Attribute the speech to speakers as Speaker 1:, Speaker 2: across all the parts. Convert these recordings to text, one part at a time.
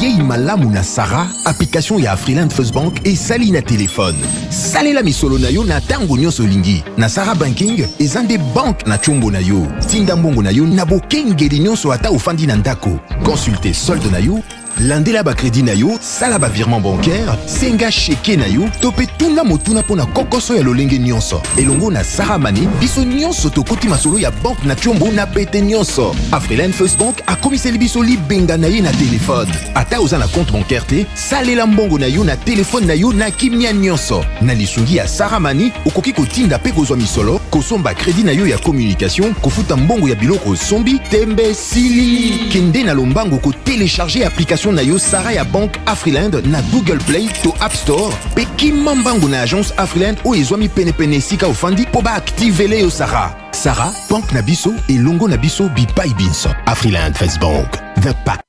Speaker 1: Bilei malamu na Sarah, application ya Afriland First Bank et sali na téléphone. Salela misolo na yo na tango nyonso lingi. Na Sarah Banking, ezande bank na chombo na yo. Tinda mbongo na yo na bokengeli nyonso ata ofandi na ndako. Consultez solde na yo, landela ba crédit na yo, sala ba virement bancaire, senga cheke na yo, tope tuna motuna pona kokoso ya lolenge nyonso. Elongo na Sarah Money, biso nyonso tokoti masolo ya bank na chombo na pete nyonso. Afriland First Bank a komiseli biso libenga na ye na téléphone. Ata oza na compte bancaire te, salela mbongo na yo na téléphone na yo na kimia nyonso. Na lisungi ya Sarah Money, okoki kotinda pe kozwa misolo, kosomba crédit na yo ya communication, kofuta mbongo ya biloko sombi, tembe sili. Kende na lombango ko télécharger application na yo Sarah ya Bank Afriland na Google Play to App Store pe kimambango na agence Afriland o ezwami pene sika ofandi po ba activele yo Sarah. Sarah, Bank na biso et longo na biso bipai binso. Afriland First Bank, the pack.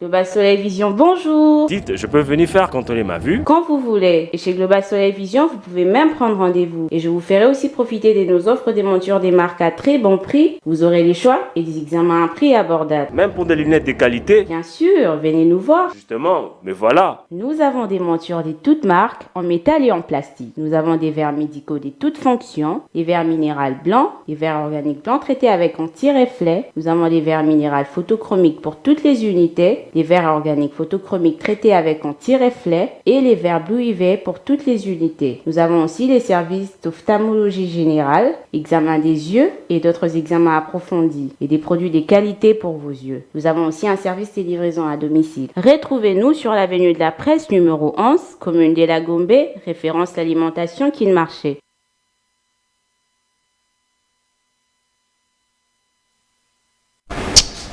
Speaker 2: Global Soleil Vision, bonjour.
Speaker 3: Dites, je peux venir faire contrôler ma vue?
Speaker 2: Quand vous voulez. Et chez Global Soleil Vision, vous pouvez même prendre rendez-vous. Et je vous ferai aussi profiter de nos offres des montures des marques à très bon prix. Vous aurez les choix et des examens à prix abordables.
Speaker 3: Même pour des lunettes de qualité?
Speaker 2: Bien sûr, venez nous voir.
Speaker 3: Justement, mais voilà.
Speaker 2: Nous avons des montures de toutes marques, en métal et en plastique. Nous avons des verres médicaux de toutes fonctions, des verres minéraux blancs, des verres organiques blancs traités avec anti-reflet. Nous avons des verres minéraux photochromiques pour toutes les unités, des verres organiques photochromiques traités avec anti-reflet et les verres Blue UV pour toutes les unités. Nous avons aussi les services d'ophtalmologie générale, examen des yeux et d'autres examens approfondis et des produits de qualité pour vos yeux. Nous avons aussi un service de livraison à domicile. Retrouvez-nous sur l'avenue de la Presse numéro 11, commune de la Gombe, référence l'alimentation Kin Marché.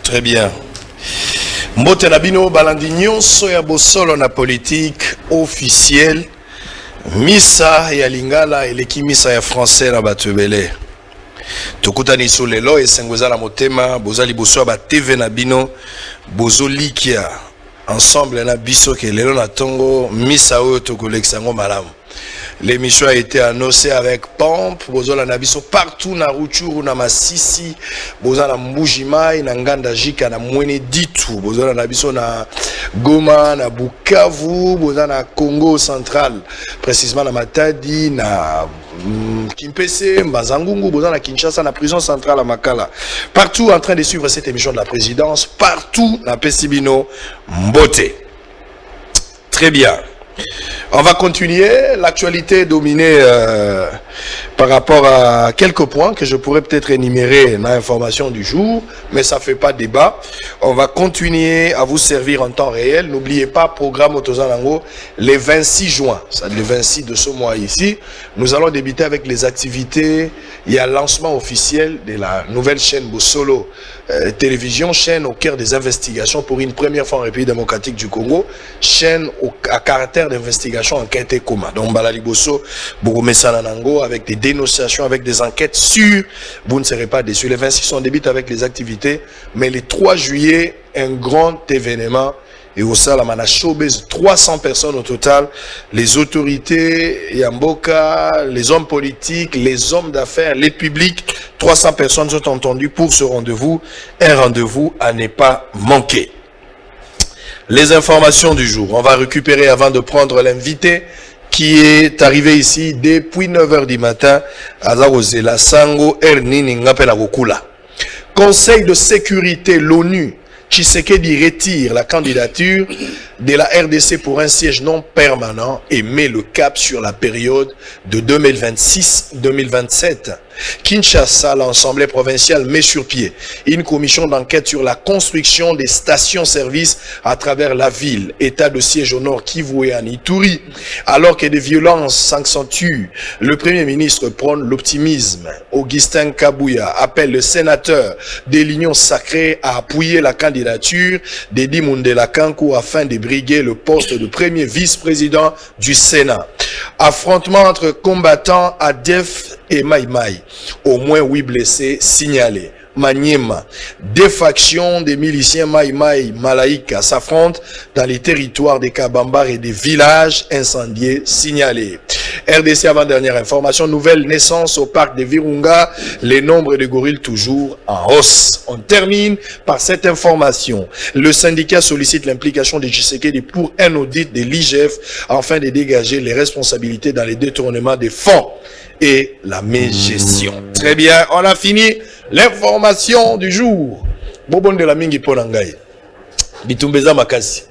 Speaker 4: Très bien. Mbote na bino balandi nyonso ya bosolo na politique officielle. Misa ya Lingala eleki misa ya français na bato ebele. Tokutani so lelo esengoza la motema bozali boso ba TV na bino bozo likia ensemble na biso ke lelo na tongo misa oyo tokolekisa ngo malamu. L'émission a été annoncée avec pompe, bozola na biso partout na Rutshuru na Masisi, bozola na Mbujimai na Nganda Jika na Mwene Ditu, bozola na biso na Goma na Bukavu, bozola na Congo central, précisément na Matadi na Kimpese, Mbazangungu, bozola na Kinshasa na prison centrale à Makala. Partout en train de suivre cette émission de la présidence, partout na Pesibino Mbote. Très bien. On va continuer, l'actualité est dominée par rapport à quelques points que je pourrais peut-être énumérer dans l'information du jour, mais ça ne fait pas débat. On va continuer à vous servir en temps réel. N'oubliez pas, programme Otozanango, les 26 juin, c'est le 26 de ce mois ici, nous allons débuter avec les activités. Il y a lancement officiel de la nouvelle chaîne Bosolo Télévision, chaîne au cœur des investigations pour une première fois en République démocratique du Congo, chaîne à caractère d'investigation enquête et coma. Donc Balali Bosso, Bouromé Sananango, avec des dénonciations, avec des enquêtes sûres, vous ne serez pas déçus. Les 26 on débute avec les activités, mais le 3 juillet, un grand événement. Et au Salamana Showbiz, 300 personnes au total, les autorités, Yamboka, les hommes politiques, les hommes d'affaires, les publics, 300 personnes sont entendues pour ce rendez-vous, un rendez-vous à ne pas manquer. Les informations du jour, on va récupérer avant de prendre l'invité qui est arrivé ici depuis 9h du matin à Zarozela Sango Ernini Ngapela Gokula. Conseil de sécurité, l'ONU, Tshisekedi retire la candidature de la RDC pour un siège non permanent et met le cap sur la période de 2026-2027. Kinshasa, l'Assemblée provinciale met sur pied une commission d'enquête sur la construction des stations-service à travers la ville. État de siège au nord Kivu et en Ituri. Alors que des violences s'accentuent, le Premier ministre prône l'optimisme. Augustin Kabouya appelle le sénateur de l'Union sacrée à appuyer la candidature d'Edi Mundela Kankou afin de briguer le poste de premier vice-président du Sénat. Affrontement entre combattants ADF et Maï Maï. Au moins 8 blessés signalés. Maniema, deux factions des miliciens Maï Maï Malaïka s'affrontent dans les territoires des Kabambar et des villages incendiés signalés. RDC, avant-dernière information, nouvelle naissance au parc de Virunga, les nombres de gorilles toujours en hausse. On termine par cette information. Le syndicat sollicite l'implication de Tshisekedi pour un audit de l'IGF afin de dégager les responsabilités dans les détournements des fonds et la mégestion. Très bien, on a fini l'information du jour. Bobon de la mingi ponangai. Bitumbeza makasi.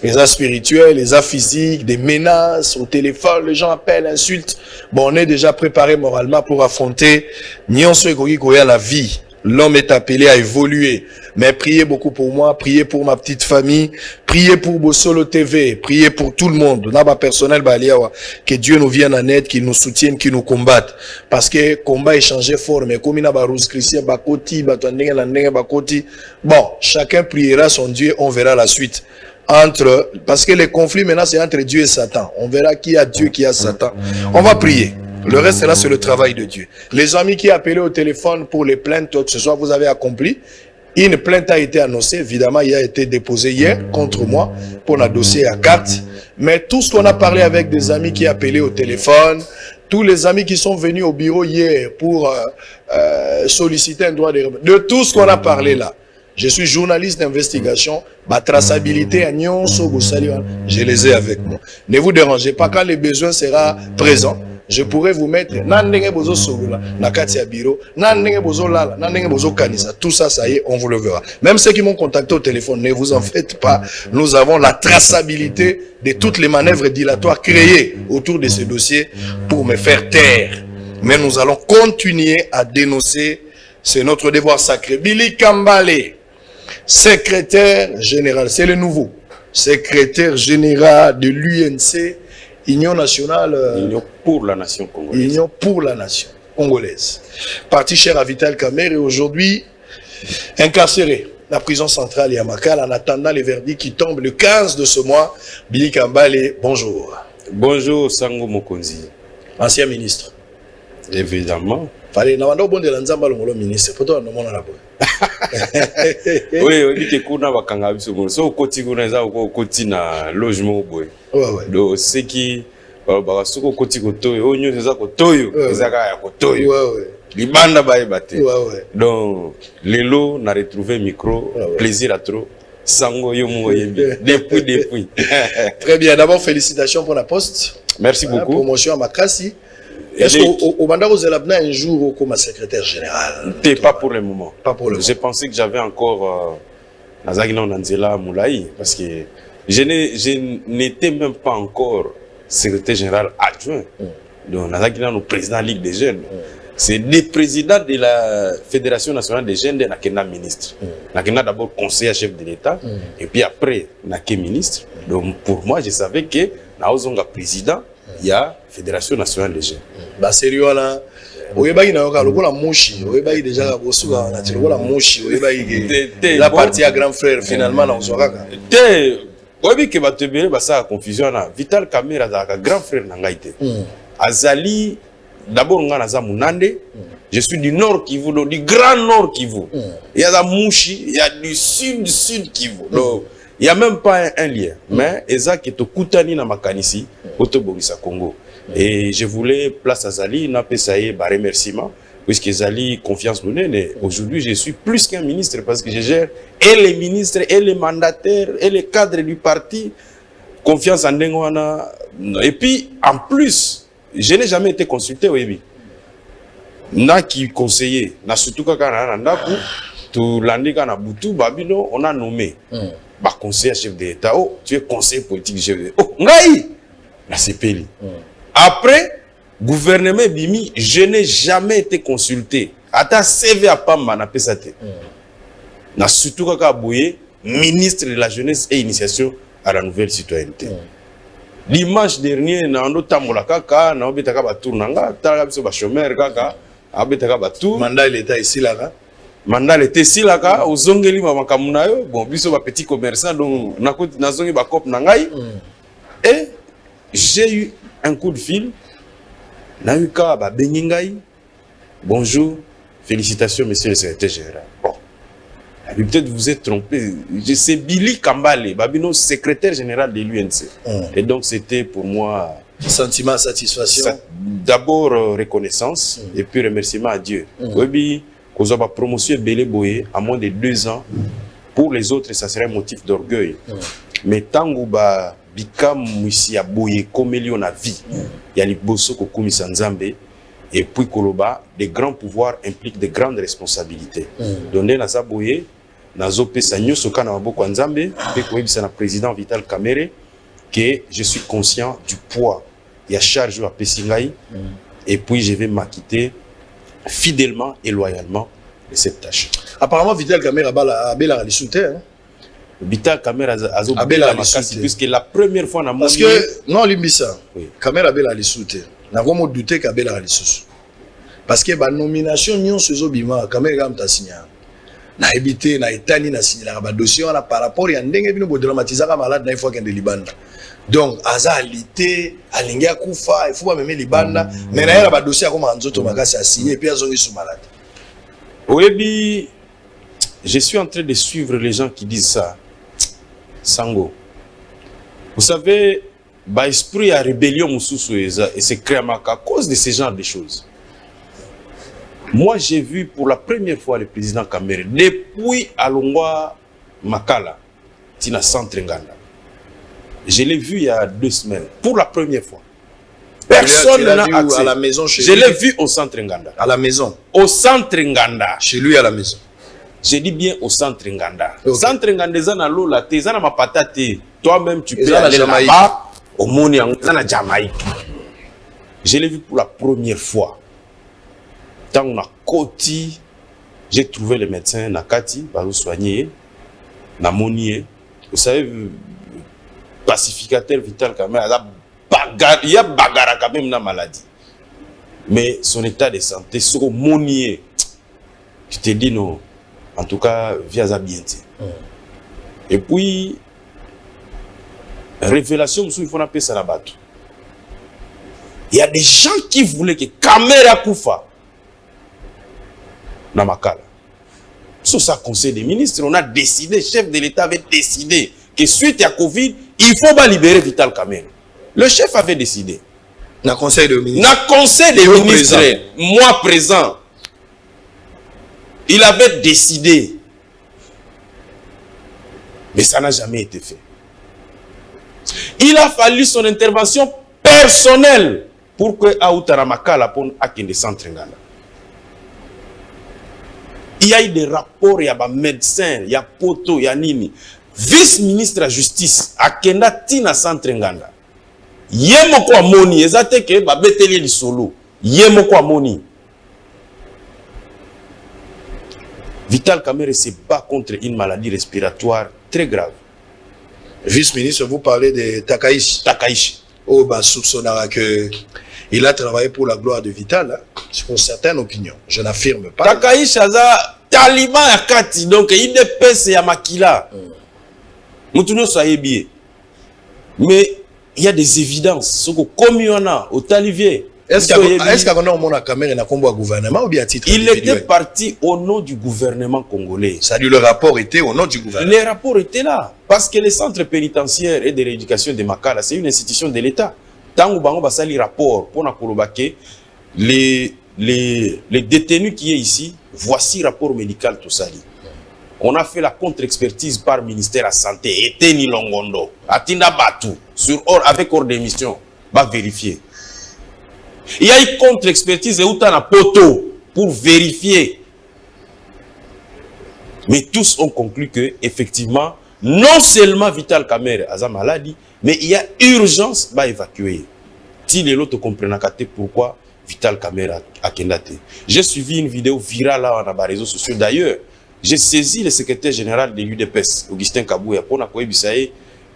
Speaker 4: Les as spirituels, les as physiques, des menaces au téléphone, les gens appellent, insultent. Bon, on est déjà préparé moralement pour affronter Nyonso Goya la vie. L'homme est appelé à évoluer. Mais priez beaucoup pour moi, priez pour ma petite famille, priez pour Bossolo TV, priez pour tout le monde. Naba personnel baliawa, que Dieu nous vienne en aide, qu'il nous soutienne, qu'il nous combatte. Parce que combat est changé fort, mais comme il y a Christian Bakoti, Bakoti, bon, chacun priera son Dieu, on verra la suite. Parce que les conflits maintenant c'est entre Dieu et Satan. On verra qui a Dieu, qui a Satan. On va prier. Le reste là c'est le travail de Dieu. Les amis qui appelaient au téléphone pour les plaintes, ce soir vous avez accompli. Une plainte a été annoncée, évidemment il a été déposé hier contre moi pour un dossier à 4. Mais tout ce qu'on a parlé avec des amis qui appelaient au téléphone, tous les amis qui sont venus au bureau hier pour solliciter un droit de tout ce qu'on a parlé là. Je suis journaliste d'investigation, ma traçabilité à Nyonso Goussali, je les ai avec moi. Ne vous dérangez pas, quand le besoin sera présent, je pourrais vous mettre tout ça, ça y est, on vous le verra. Même ceux qui m'ont contacté au téléphone, ne vous en faites pas. Nous avons la traçabilité de toutes les manœuvres dilatoires créées autour de ce dossier pour me faire taire. Mais nous allons continuer à dénoncer, c'est notre devoir sacré. Billy Kambale, secrétaire général, c'est le nouveau secrétaire général de l'UNC, Union nationale,
Speaker 5: Union pour la nation congolaise.
Speaker 4: Union pour la nation congolaise. Parti cher à Vital Kamerhe et aujourd'hui incarcéré la prison centrale Yamakal en attendant les verdicts qui tombent le 15 de ce mois. Billy Kambale, bonjour.
Speaker 5: Bonjour Sango Mokonzi.
Speaker 4: Ancien ministre.
Speaker 5: Évidemment.
Speaker 4: Fallait n'abandon bon de la nzamba le ministre. Pourtant on a la bonne.
Speaker 5: Oui, oui, que kuna bakanga biso bon. So koti kuna za ko koti na logement boy.
Speaker 4: Ouais.
Speaker 5: Donc ce qui ba soko koti ko toyo, onyo za ko toyo, ezaka ya ko toyo.
Speaker 4: Ouais.
Speaker 5: Libanda ba ebate.
Speaker 4: Ouais.
Speaker 5: Donc lelo na retrouver micro, plaisir à trop. Sango yo mo yebi. Depuis.
Speaker 4: Très bien, d'abord félicitations pour la poste.
Speaker 5: Merci beaucoup.
Speaker 4: Promotion à Makassi. Est-ce qu'au Banda vous allez un jour comme secrétaire général?
Speaker 5: Pas pour le moment.
Speaker 4: Pas pour le moment.
Speaker 5: J'ai pensé que j'avais encore Nazagina Nanzela Moulaï parce que je n'étais même pas encore secrétaire général adjoint. Donc Nazagina nous président de la Ligue des jeunes. C'est le président de la Fédération nationale des jeunes de Nakena ministre. Nakena d'abord conseiller chef de l'État et puis après Nakena ministre. Donc pour moi je savais que Naozonga président. Il y a Fédération nationale des jeunes.
Speaker 4: Bah sérieux là. Oyebaki na yoka lokola mushi, oyebaki déjà bosuka na lokola mushi, oyebaki la partie à grand frère finalement na ozokaka.
Speaker 5: Te oyebi ke batebele basa confusion na Vital Kamerhe za grand frère na ngai te. Azali d'abord nga na za munande, je suis du nord Kivu, du grand nord Kivu. Il y a la mushi, il y a du sud Kivu. Donc il n'y a même pas un lien. Mais Eza qui est au Koutani na Makanisi, au Borisa Congo. Et je voulais place à Zali, n'a pas ça remerciement, puisque Zali confiance nous donne. Aujourd'hui, je suis plus qu'un ministre parce que je gère et les ministres, et les mandataires, et les cadres du parti. Confiance en Dengwana. Et puis, en plus, je n'ai jamais été consulté au Ebi. Na qui conseiller, na surtout quand on a Nandaku, tout l'andika na Boutou, Babino, on a nommé. Bah, conseiller chef d'État, oh, tu es conseiller politique chef d'État. Oh, Ngaï, la CPLI. Après, gouvernement Bimi, je n'ai jamais été consulté. Ata CV à Pamba, na pesate. Na surtout kaka Bouye, ministre de la jeunesse et initiation à la nouvelle citoyenneté. Dimanche dernier, na ando tambola kaka, na obetaka ba tournanga, tala biso ba chômeur kaka, abetaka ba tour.
Speaker 4: Mandat l'État ici là.
Speaker 5: Mandat était ici là, aux zongeli mamakamuna, bon, biso ba petit commerçant, donc na zongi ba kop nangai. Et j'ai eu un coup de fil. Na eu ka ba bengingai. Bonjour, félicitations monsieur le secrétaire général. Bon. Peut-être vous êtes trompé. C'est Billy Kambale, Babino, secrétaire général de l'UNC. Et donc c'était pour moi
Speaker 4: Sentiment, satisfaction.
Speaker 5: D'abord reconnaissance et puis remerciement à Dieu. Oui, qu'on a promotion Belé Boye à moins de 2 ans. Pour les autres, ça serait un motif d'orgueil. Mais tant que bika mwisi ya boye comme il na vie, il y a les bosso kokumi sanzambe et puis koloba, des grands pouvoirs impliquent de grandes responsabilités. Donc na boye nazo pesa nyoso kana maboko nzambe pe ko yebisa na président Vital Kamerhe que je suis conscient du poids il y a charge à pesingai et puis je vais m'acquitter fidèlement et loyalement de cette tâche.
Speaker 4: Apparemment Vital Kamerhe a bela li soutien.
Speaker 5: Vital Kamerhe a bela makasi puisque la première fois na
Speaker 4: parce que non limbisa Kamerhe a bela li soutien. Na vraiment douter ka bela li soutien. Parce que ba nomination nyonso ezobima Kamerhe ga mta signer. Na ebité na etani na signer ba dossier wana par rapport ya ndenge bino bo dramatiser ka malade na ifo kende libanda. Donc aza alité alingia kufa il faut pas même libanda mais na ya ba dossier comme nzoto makasi a signer et puis azongi sous malade.
Speaker 5: Oui, je suis en train de suivre les gens qui disent ça. Sango. Vous savez, l'esprit à rébellion et c'est créé à cause de ce genre de choses. Moi, j'ai vu pour la première fois le président Kamerhe depuis Alongwa Makala, Tina Centre Nganda. Je l'ai vu il y a 2 semaines, pour la première fois. Personne n'a accès.
Speaker 4: À la maison chez
Speaker 5: je l'ai vu au centre Nganda.
Speaker 4: À la maison.
Speaker 5: Au centre Nganda.
Speaker 4: Chez lui à la maison.
Speaker 5: Je dis bien au centre Nganda. Okay. Centre Nganda, c'est dans l'eau, c'est dans ma patate. Toi-même, tu peux aller là-bas, au monde, c'est dans Jamaïque. Je l'ai vu pour la première fois. Quand on a Koti, j'ai trouvé le médecin Nakati, pour soigner, Namonier. Vous savez, pacificateur Vital Kamerhe, il y a bagarre quand même dans la maladie. Mais son état de santé, c'est monier. Tu te dis non. En tout cas, via Zabienti. Et puis, révélation, il faut appeler ça la batte. Il y a des gens qui voulaient que Kamerhe Koufa dans Makala. Sous sa conseil des ministres, on a décidé, le chef de l'État avait décidé que suite à Covid, il faut pas libérer Vital Kamerhe. Le chef avait décidé.
Speaker 4: Dans le conseil de ministres.
Speaker 5: Dans le conseil des ministres, moi présent, il avait décidé. Mais ça n'a jamais été fait. Il a fallu son intervention personnelle pour que Aoutara Makala pour Akende Centre Nganda. Il y a eu des rapports, il y a des médecins, il y a Poto, il y a Nini. Vice-ministre de la Justice, Akenda Tina Centre Nganda. Yemoko amoni, ezate ke ba beteli li solo. Yemoko amoni. Vital Kamerhe se bat contre une maladie respiratoire très grave.
Speaker 4: Vice-ministre, vous parlez de Takaichi.
Speaker 5: Takaichi.
Speaker 4: Oh, bah, soupçonnera que il a travaillé pour la gloire de Vital, hein, pour certaines opinions. Je n'affirme pas.
Speaker 5: Takaichi aza taliban ya kati, donc il dépêche ya makila. Moutuno sayebi. Mais il y a des évidences. Comme il y en a au Talivier.
Speaker 4: Est-ce qu'on a un Kamerhe na combo gouvernement ou bien à titre
Speaker 5: il était parti au nom du gouvernement congolais.
Speaker 4: Ça dit le rapport était au nom du gouvernement.
Speaker 5: Les rapports étaient là. Parce que les centres pénitentiaires et de rééducation de Makala, c'est une institution de l'État. Tant que bango basali rapport pour na kolobake les détenus qui est ici, voici rapport médical tout ça. On a fait la contre-expertise par ministère de la Santé, Eteni Longondo, Atinda Batu, avec ordre d'émission, va vérifier. Il y a une contre-expertise et Outana Poto pour vérifier. Mais tous ont conclu que, effectivement, non seulement Vital Kamerhe a sa maladie, mais il y a urgence à évacuer. Si les autres comprennent pourquoi Vital Kamerhe a kendate. J'ai suivi une vidéo virale là dans les réseaux sociaux. D'ailleurs, j'ai saisi le secrétaire général de l'UDPS, Augustin Kabouya, pour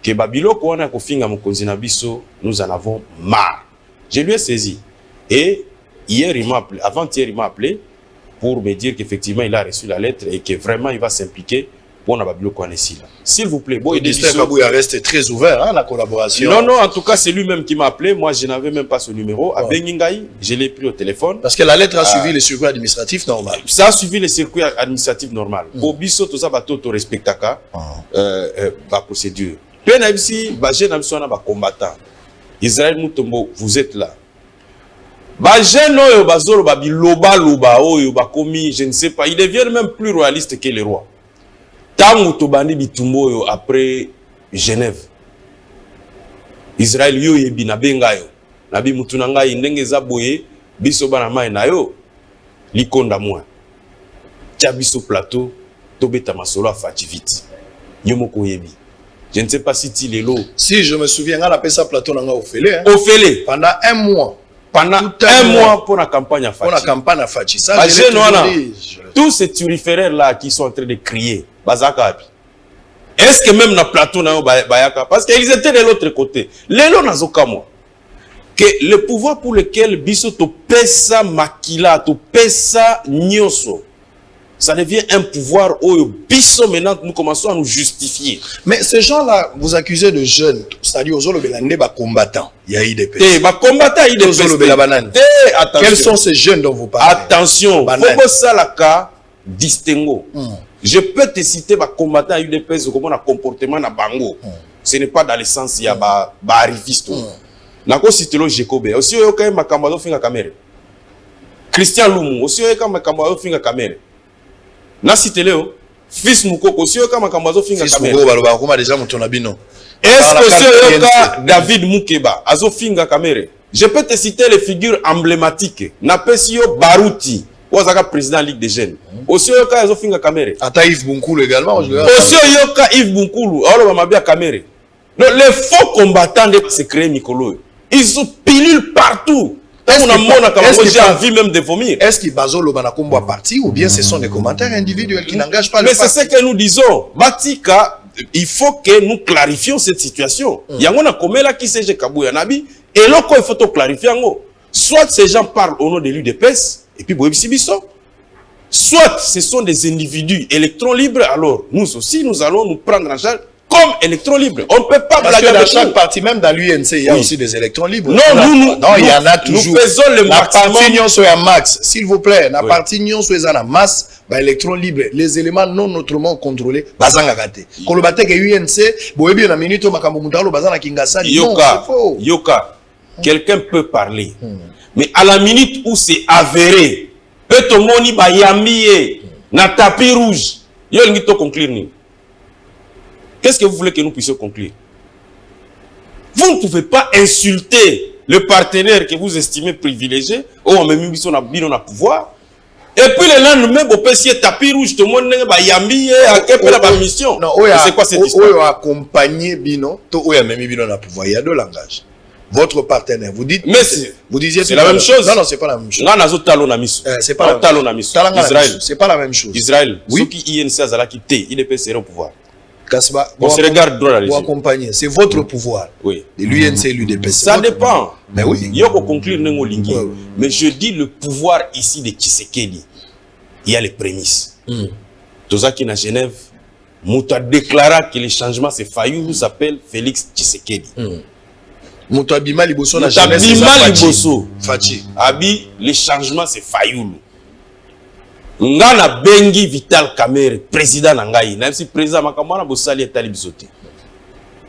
Speaker 5: que Babilo Kouana Kofinga Mokonzinabiso, nous en avons marre. Je lui ai saisi. Et hier, il m'a appelé, avant-hier, il m'a appelé pour me dire qu'effectivement, il a reçu la lettre et que vraiment, il va s'impliquer pour Babilo Kouana ici. S'il vous plaît, bon,
Speaker 4: Augustin Kabouya reste très ouvert, hein, la collaboration.
Speaker 5: Non, non, en tout cas, c'est lui-même qui m'a appelé. Moi, je n'avais même pas ce numéro. À Bengingaï, je l'ai pris au téléphone.
Speaker 4: Parce que la lettre a suivi le circuit administratif normal.
Speaker 5: Ça a suivi le circuit administratif normal. Pour Bisso, tout ça, tout respectaka la procédure. Puis, j'ai un combattant. Israël Mutombo, vous êtes là. Ba jeune oyo bazolo ba biloba loba oyo ba komi, je ne sais pas, ils deviennent même plus royalistes que les rois. Tangu to bandi bitumbo oyo après Genève. Israël yo yebi na benga yo. Na bi mutu na ngai ndenge za boye biso bana mai na yo likonda moi. Tia biso plateau to beta masolo afati vite. Yo moko yebi. Je ne sais pas si tu les lots.
Speaker 4: Si je me souviens, on a appelé ça plateau nanga Ofélé.
Speaker 5: Hein? Ofélé.
Speaker 4: Pendant un mois.
Speaker 5: Pendant un mois pour la campagne à Fati.
Speaker 4: Pour la campagne à Fati. Ça,
Speaker 5: tous ces turiféraires là qui sont en train de crier, Bazaka. Est-ce que même dans le plateau, Bayaka, parce qu'ils étaient de l'autre côté. Les lots n'azokamo. Que le pouvoir pour lequel Biso to pesa makila, to pesa nyoso, ça devient un pouvoir où Biso maintenant nous commençons à nous justifier.
Speaker 4: Mais ces gens-là, vous accusez de jeunes, c'est-à-dire aux Olobelande, combattants. Il y a IDP.
Speaker 5: Combattants IDP.
Speaker 4: Quels sont ces jeunes dont vous parlez?
Speaker 5: Attention, faut ça la cas distingo. Je peux te citer les combattants UDPS comme un comportement na bango. Ce n'est pas dans le sens il y a ba arriviste. Nako citelo Jekobe. Aussi yo ka makambazo finga kamera. Christian Lumu, aussi yo ka makambazo finga kamera. Na citelo fils Mukoko, aussi yo ka makambazo finga kamera.
Speaker 4: Fils Mukoko baloba koma déjà mutona bino.
Speaker 5: Est-ce que c'est yo David Mukeba azo finga kamera? Je peux te citer les figures emblématiques. Na pesio Baruti. Ouazaka président de la Ligue des Jeunes. Aussi, yoka ils ont fait caméra.
Speaker 4: Ata Yves Bunkoulou également.
Speaker 5: Aussi, yoka Yves Bunkoulou. Alors, on m'a bien caméra. Les faux combattants de se créer Nicolo. Ils ont pilule partout. On a j'ai envie même de vomir.
Speaker 4: Est-ce qu'ils basent le banakombo à parti ou bien ce sont des commentaires individuels qui n'engagent pas le
Speaker 5: parti? Mais c'est ce que nous disons. Batika, il faut que nous clarifions cette situation. Il y a un comela qui s'est Kabouya Nabi. Et là, il faut clarifier. Soit ces gens parlent au nom de l'UDPS. Et puis, soit ce sont des individus électrons libres, alors nous aussi, nous allons nous prendre en charge comme électrons libres. On ne peut pas
Speaker 4: blaguer avec chaque parti, même dans l'UNC, il y a aussi des électrons libres.
Speaker 5: Non,
Speaker 4: il y en a toujours.
Speaker 5: Nous faisons le maximum.
Speaker 4: La partie soit un max, s'il vous plaît. La partie soit un masse, électrons libres. Les éléments non autrement contrôlés, bazanga gâté. Quand le bâtiment est UNC, boebi na minute makambo mutalo bazana kingasa.
Speaker 5: Yoka, quelqu'un peut parler. Mais à la minute où c'est avéré, peut-on moni bayambié na tapis rouge, yo l'ingito conclure ni. Qu'est-ce que vous voulez que nous puissions conclure? Vous ne pouvez pas insulter le partenaire que vous estimez privilégié, ou on même son a pouvoir. Et puis le lendemain, vous pouvez tapis rouge, tout le monde bayambié à quelle la mission.
Speaker 4: C'est quoi cette histoire? Ou accompagner bino, ou même bino na pouvoir. Il y a deux langages. Votre partenaire, vous dites,
Speaker 5: mais
Speaker 4: vous disiez
Speaker 5: c'est la même chose.
Speaker 4: Non, c'est pas la même chose.
Speaker 5: C'est pas la même chose.
Speaker 4: Israël, c'est pas la même chose.
Speaker 5: Israël,
Speaker 4: oui.
Speaker 5: Ceux qui INC Azala qui t'est, il est passé au pouvoir.
Speaker 4: Kasba,
Speaker 5: on se regarde droit
Speaker 4: vous accompagnez, c'est votre pouvoir.
Speaker 5: Oui.
Speaker 4: De l'UNC et l'UDPS.
Speaker 5: Ça dépend.
Speaker 4: Mais oui.
Speaker 5: Il y a qu'on conclure Nengo Lingui. Mais je dis le pouvoir ici de Tshisekedi. Il y a les prémices. Tozaki na Genève, Mouta déclara que le changement c'est Fayou s'appelle Félix Tshisekedi.
Speaker 4: Mouta Bima Liboso na
Speaker 5: jeunesse. Bima Liboso.
Speaker 4: Fati.
Speaker 5: Abi, le changement c'est Fayou. Ngana Bengi Vital Kamerhe, président Nangaï. Même si président Makamana Bossali est allé bisoter.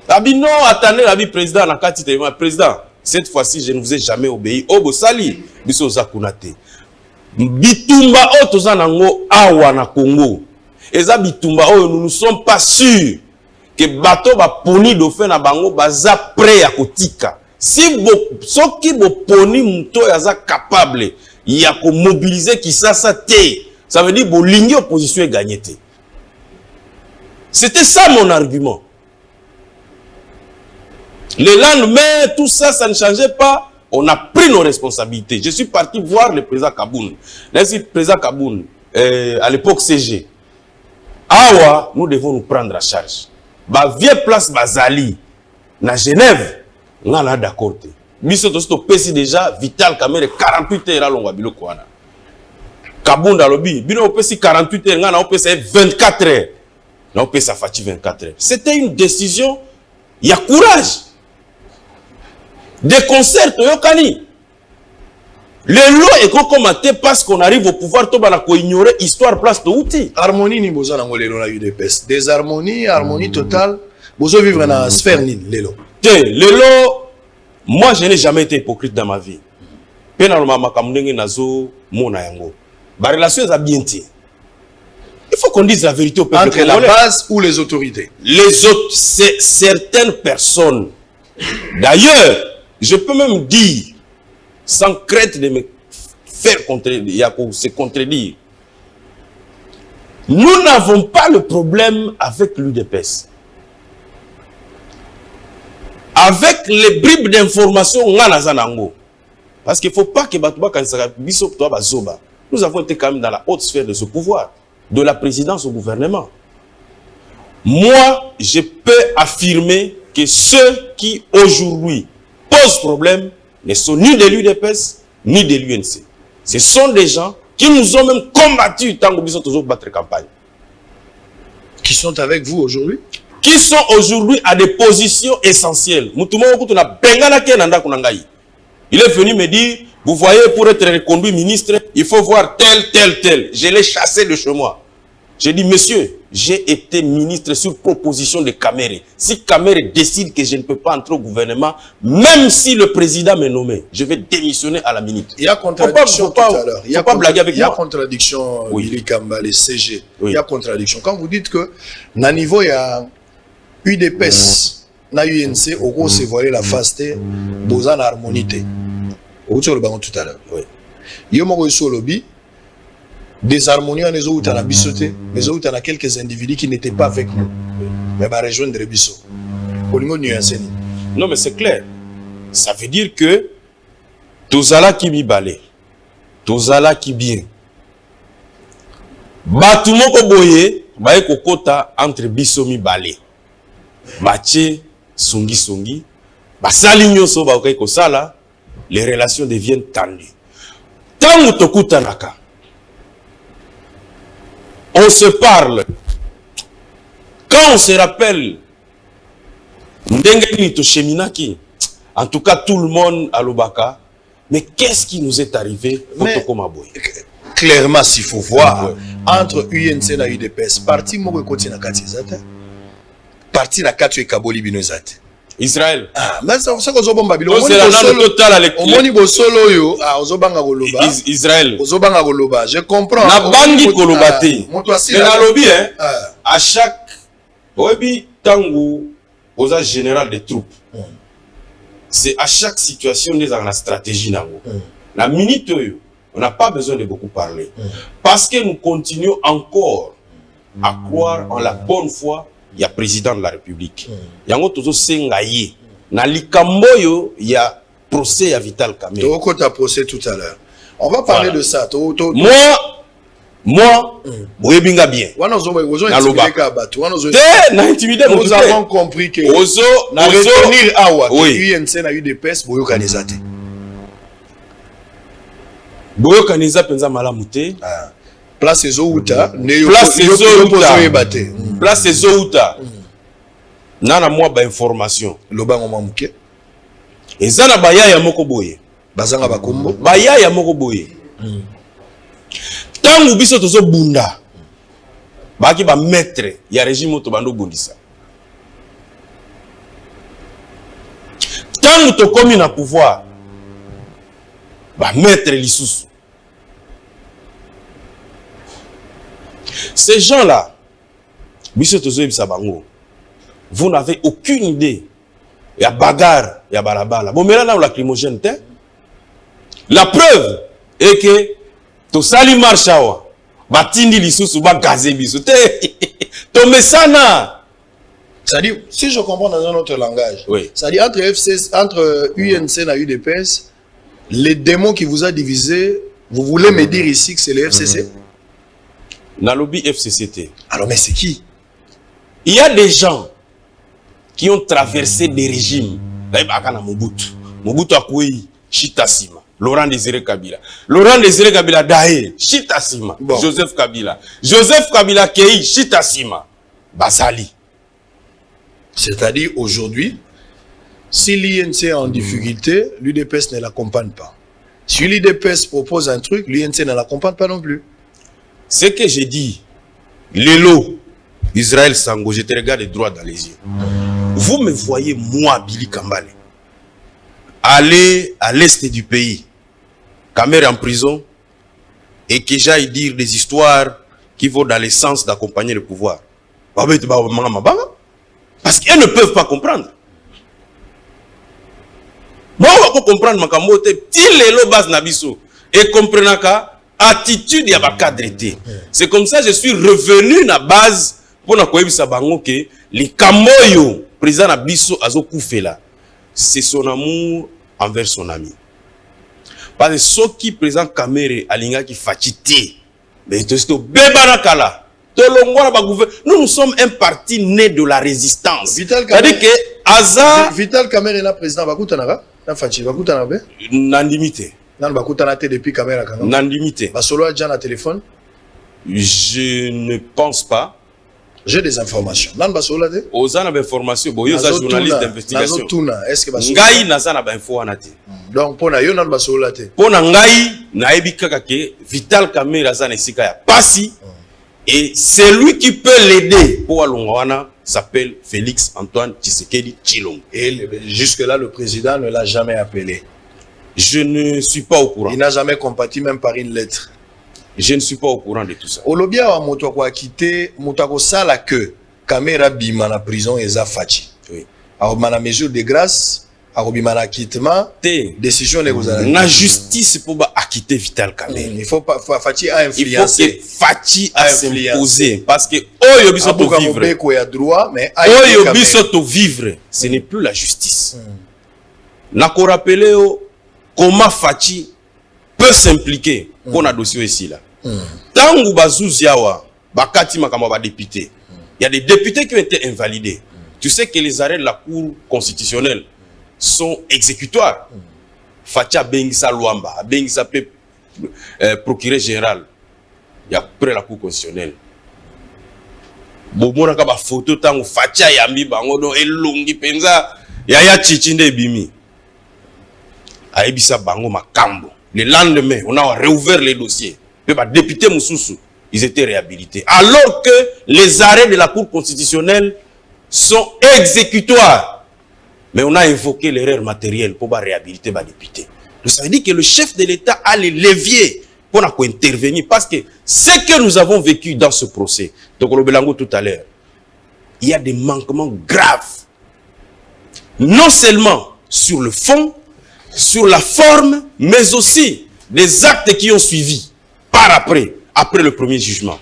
Speaker 5: Abi non, attendez, abi président Nakati président. Cette fois-ci, je ne vous ai jamais obéi. Oh Bossali, biso zakunate. Bitumba o tozanango awa na Congo. Eza bitumba o nous ne sommes pas sûrs que bateau ba poni dauphin na bango baza prêt à kotika. Si soki bo poni muto yaza capable ya ko mobiliser qui ça te. Ça veut dire que l'union opposition est gagnée. C'était ça mon argument. Le lendemain, tout ça, ça ne changeait pas. On a pris nos responsabilités. Je suis parti voir le président Kaboun. Le président Kaboun, à l'époque CG. Awa, nous devons nous prendre à charge. Ba vieille place Bazali, na Genève, on a d'accord. Biso to pesi déjà Vital Kamerhe 48 heures à l'ongwabilo kwana. Kabunda lobi, bino opesi 48 heures, ngana opesi 24 heures. Na opesi Fati 24 heures. C'était une décision, il y a courage. Des concerts, Toyokani. Le lot est commenté parce qu'on arrive au pouvoir, Tobana ko ignorer histoire place de outil.
Speaker 4: Harmonie ni bozo na ngolelo na UDPS. Désharmonie, harmonie totale. Bozo vivre na sphère ni lelo.
Speaker 5: Le lot Moi, je n'ai jamais été hypocrite dans ma vie. Ma relation est bien. Il faut qu'on dise la vérité au peuple.
Speaker 4: Entre la base ou les autorités?
Speaker 5: Les autres, c'est certaines personnes. D'ailleurs, je peux même dire, sans crainte de me faire contredire, se contredire, nous n'avons pas le problème avec l'UDPS. Avec les bribes d'informations, parce qu'il ne faut pas que nous avons été quand même dans la haute sphère de ce pouvoir, de la présidence au gouvernement. Moi, je peux affirmer que ceux qui aujourd'hui posent problème ne sont ni de l'UDPS ni de l'UNC. Ce sont des gens qui nous ont même combattu tant que nous sommes toujours battre campagne.
Speaker 4: Qui sont avec vous aujourd'hui?
Speaker 5: Qui sont aujourd'hui à des positions essentielles. Il est venu me dire, vous voyez, pour être reconduit ministre, il faut voir tel. Je l'ai chassé de chez moi. J'ai dit, monsieur, j'ai été ministre sur proposition de Kamere. Si Kamere décide que je ne peux pas entrer au gouvernement, même si le président m'est nommé, je vais démissionner à la minute.
Speaker 4: Il y a contradiction tout à l'heure. Il y a
Speaker 5: contradiction,
Speaker 4: Billy Kamba, les CG.
Speaker 5: Oui.
Speaker 4: Il y a contradiction. Quand vous dites que, à niveau, il y a UDPS, na UNC, au gros, c'est voiler la fasté, bozan harmonité. Au tout à l'heure.
Speaker 5: Oui.
Speaker 4: Il y a un lobby. Des harmonies en autres à la bissoté, mais autres à quelques individus qui n'étaient pas avec nous. Mais va rejoindre les bissots.
Speaker 5: Non, mais c'est clair. Ça veut dire que Tozala qui mi balé, Tozala qui bien. Batumo ko boye, baye kokota entre biso mi balé. Bache songi, basali nyoso ba ko sala, les relations deviennent tendues. Tant tokuta naka. On se parle. Quand on se rappelle, en tout cas tout le monde à l'Obaka, mais qu'est-ce qui nous est arrivé?
Speaker 4: Clairement, s'il faut voir, entre UNC et UDPS, parti Mogo Koti na Katizate, parti na Katu et Kaboli Binozate.
Speaker 5: Israël.
Speaker 4: Ah, mais ça c'est qu'on zobamba bilo.
Speaker 5: C'est la name totale avec
Speaker 4: Omoni bo solo yo, ah ozobanga goloba.
Speaker 5: Israël.
Speaker 4: Ozobanga goloba, je comprends.
Speaker 5: Na bangi kolobate.
Speaker 4: Mais
Speaker 5: na lobby hein. À chaque obi tangu oza général des troupes. C'est à chaque situation nous avons la stratégie nango. La minute on n'a pas besoin de beaucoup parler parce que nous continuons encore à croire en la bonne foi. Il y a président de la République. Il y a un autre sengaye. Na likamboyo, il y a procès à Vital Kamere.
Speaker 4: Tu as procès tout à l'heure. On va parler de ça.
Speaker 5: Moi, Boyebinga bien. Nous
Speaker 4: avons compris que na retenir awa UNC na UDPS boyo kanizate.
Speaker 5: Boyo kanisa penza malamute.
Speaker 4: Place Zouta,
Speaker 5: place Zouta. Nana moi ba information.
Speaker 4: Lobango mamuke.
Speaker 5: Ezana baya ya moko boye.
Speaker 4: Bazanga bakombo.
Speaker 5: Baya ya moko boye. Tangu biso tozo bunda. Baki ba maître ya régime to bando bundisa. Tangu to komi na pouvoir. Ba maître lisusu. Ces gens-là, vous n'avez aucune idée. Il y a bagarre, il y a balabala. Bon, mais là, on lacrymogène. La preuve est que tout ça, il marche. Batindi l'issous, ba gazé bisou. Tomé sana.
Speaker 4: C'est-à-dire, si je comprends dans un autre langage,
Speaker 5: oui.
Speaker 4: C'est-à-dire entre UNC et UDPS, les démons qui vous a divisé, vous voulez me dire ici que c'est le FCC?
Speaker 5: Dans le lobby FCCT.
Speaker 4: Alors, mais c'est qui?
Speaker 5: Il y a des gens qui ont traversé des régimes. Mobutu Akouei, Chitasima. Laurent Désiré Kabila. Laurent Désiré Kabila Daé, Chitasima. Bon. Joseph Kabila. Joseph Kabila Kei, Chitasima. Basali.
Speaker 4: C'est-à-dire, aujourd'hui, si l'INC est en difficulté, l'UDPS ne l'accompagne pas. Si l'UDPS propose un truc, l'INC ne l'accompagne pas non plus.
Speaker 5: Ce que j'ai dit, Lélo, Israël Sango, je te regarde droit dans les yeux. Vous me voyez, moi, Billy Kambale. aller à l'est du pays, Kamer en prison, et que j'aille dire des histoires qui vont dans le sens d'accompagner le pouvoir. Parce qu'ils ne peuvent pas comprendre. Bon, on va comprendre Makamote, til les base nabiso, et comprenez attitude ya ba cadre. C'est comme ça que je suis revenu na base pour na koyebisa bango que les Kamboyo président nabiso azo koufela. C'est son amour envers son ami. Parce que ceux qui président Kamere alinga qui fatigué, mais tout ce bébana kala. Nous sommes un parti né de la résistance. C'est-à-dire que Aza
Speaker 4: Vital Kamere est le président Bakutanara.
Speaker 5: Nandimité.
Speaker 4: Depuis Kamera.
Speaker 5: Nandimité.
Speaker 4: Basolo a déjà un téléphone.
Speaker 5: Je ne pense pas.
Speaker 4: J'ai des informations. Nan Basolo a des
Speaker 5: informations. Bon, il y a un journaliste d'investigation.
Speaker 4: Est-ce que Basolo
Speaker 5: Ngai naza na ba info anate.
Speaker 4: Donc pour na yo nan Basolo a te.
Speaker 5: Pour na ngai na ebika kake Vital Kamera za na esika ya pasi. Et celui qui peut l'aider pour Alongwana s'appelle Félix Antoine Tshisekedi Tshilombo. Et
Speaker 4: jusque-là, le président ne l'a jamais appelé.
Speaker 5: Je ne suis pas au courant.
Speaker 4: Il n'a jamais compati même par une lettre.
Speaker 5: Je ne suis pas au courant de tout ça.
Speaker 4: Olobia wa moto a quitté, moto sala que Kamera bima na prison et Zafachi.
Speaker 5: Oui.
Speaker 4: Alors, na mesure de grâce, Arobima na quittement, décision négociée.
Speaker 5: La justice pour acquitter Vital Kamere.
Speaker 4: Il faut pas Fachi a influencé.
Speaker 5: Il faut que Fachi a s'imposer parce que vivre, ce n'est plus la justice. N'a qu'on rappelle comment Fachi peut s'impliquer pour un dossier ici là. Tangu bazouziawa bakati makama ba député. Il y a des députés qui ont été invalidés. Tu sais que les arrêts de la Cour constitutionnelle sont exécutoires. Facha Bengisa Luamba, Bengisa procureur général, il y a près la Cour constitutionnelle. Bomona ka ba photo tango Facha yambi bango do elongi penza ya chichinde bimi. Aibisa bango makambo. Le lendemain, on a réouvert les dossiers. Les députés Moussoussou, ils étaient réhabilités. Alors que les arrêts de la Cour constitutionnelle sont exécutoires. Mais on a invoqué l'erreur matérielle pour réhabiliter les députés. Donc ça veut dire que le chef de l'État a les leviers pour intervenir. Parce que ce que nous avons vécu dans ce procès, donc on l'a tout à l'heure, il y a des manquements graves. Non seulement sur le fond, sur la forme, mais aussi des actes qui ont suivi par après le premier jugement.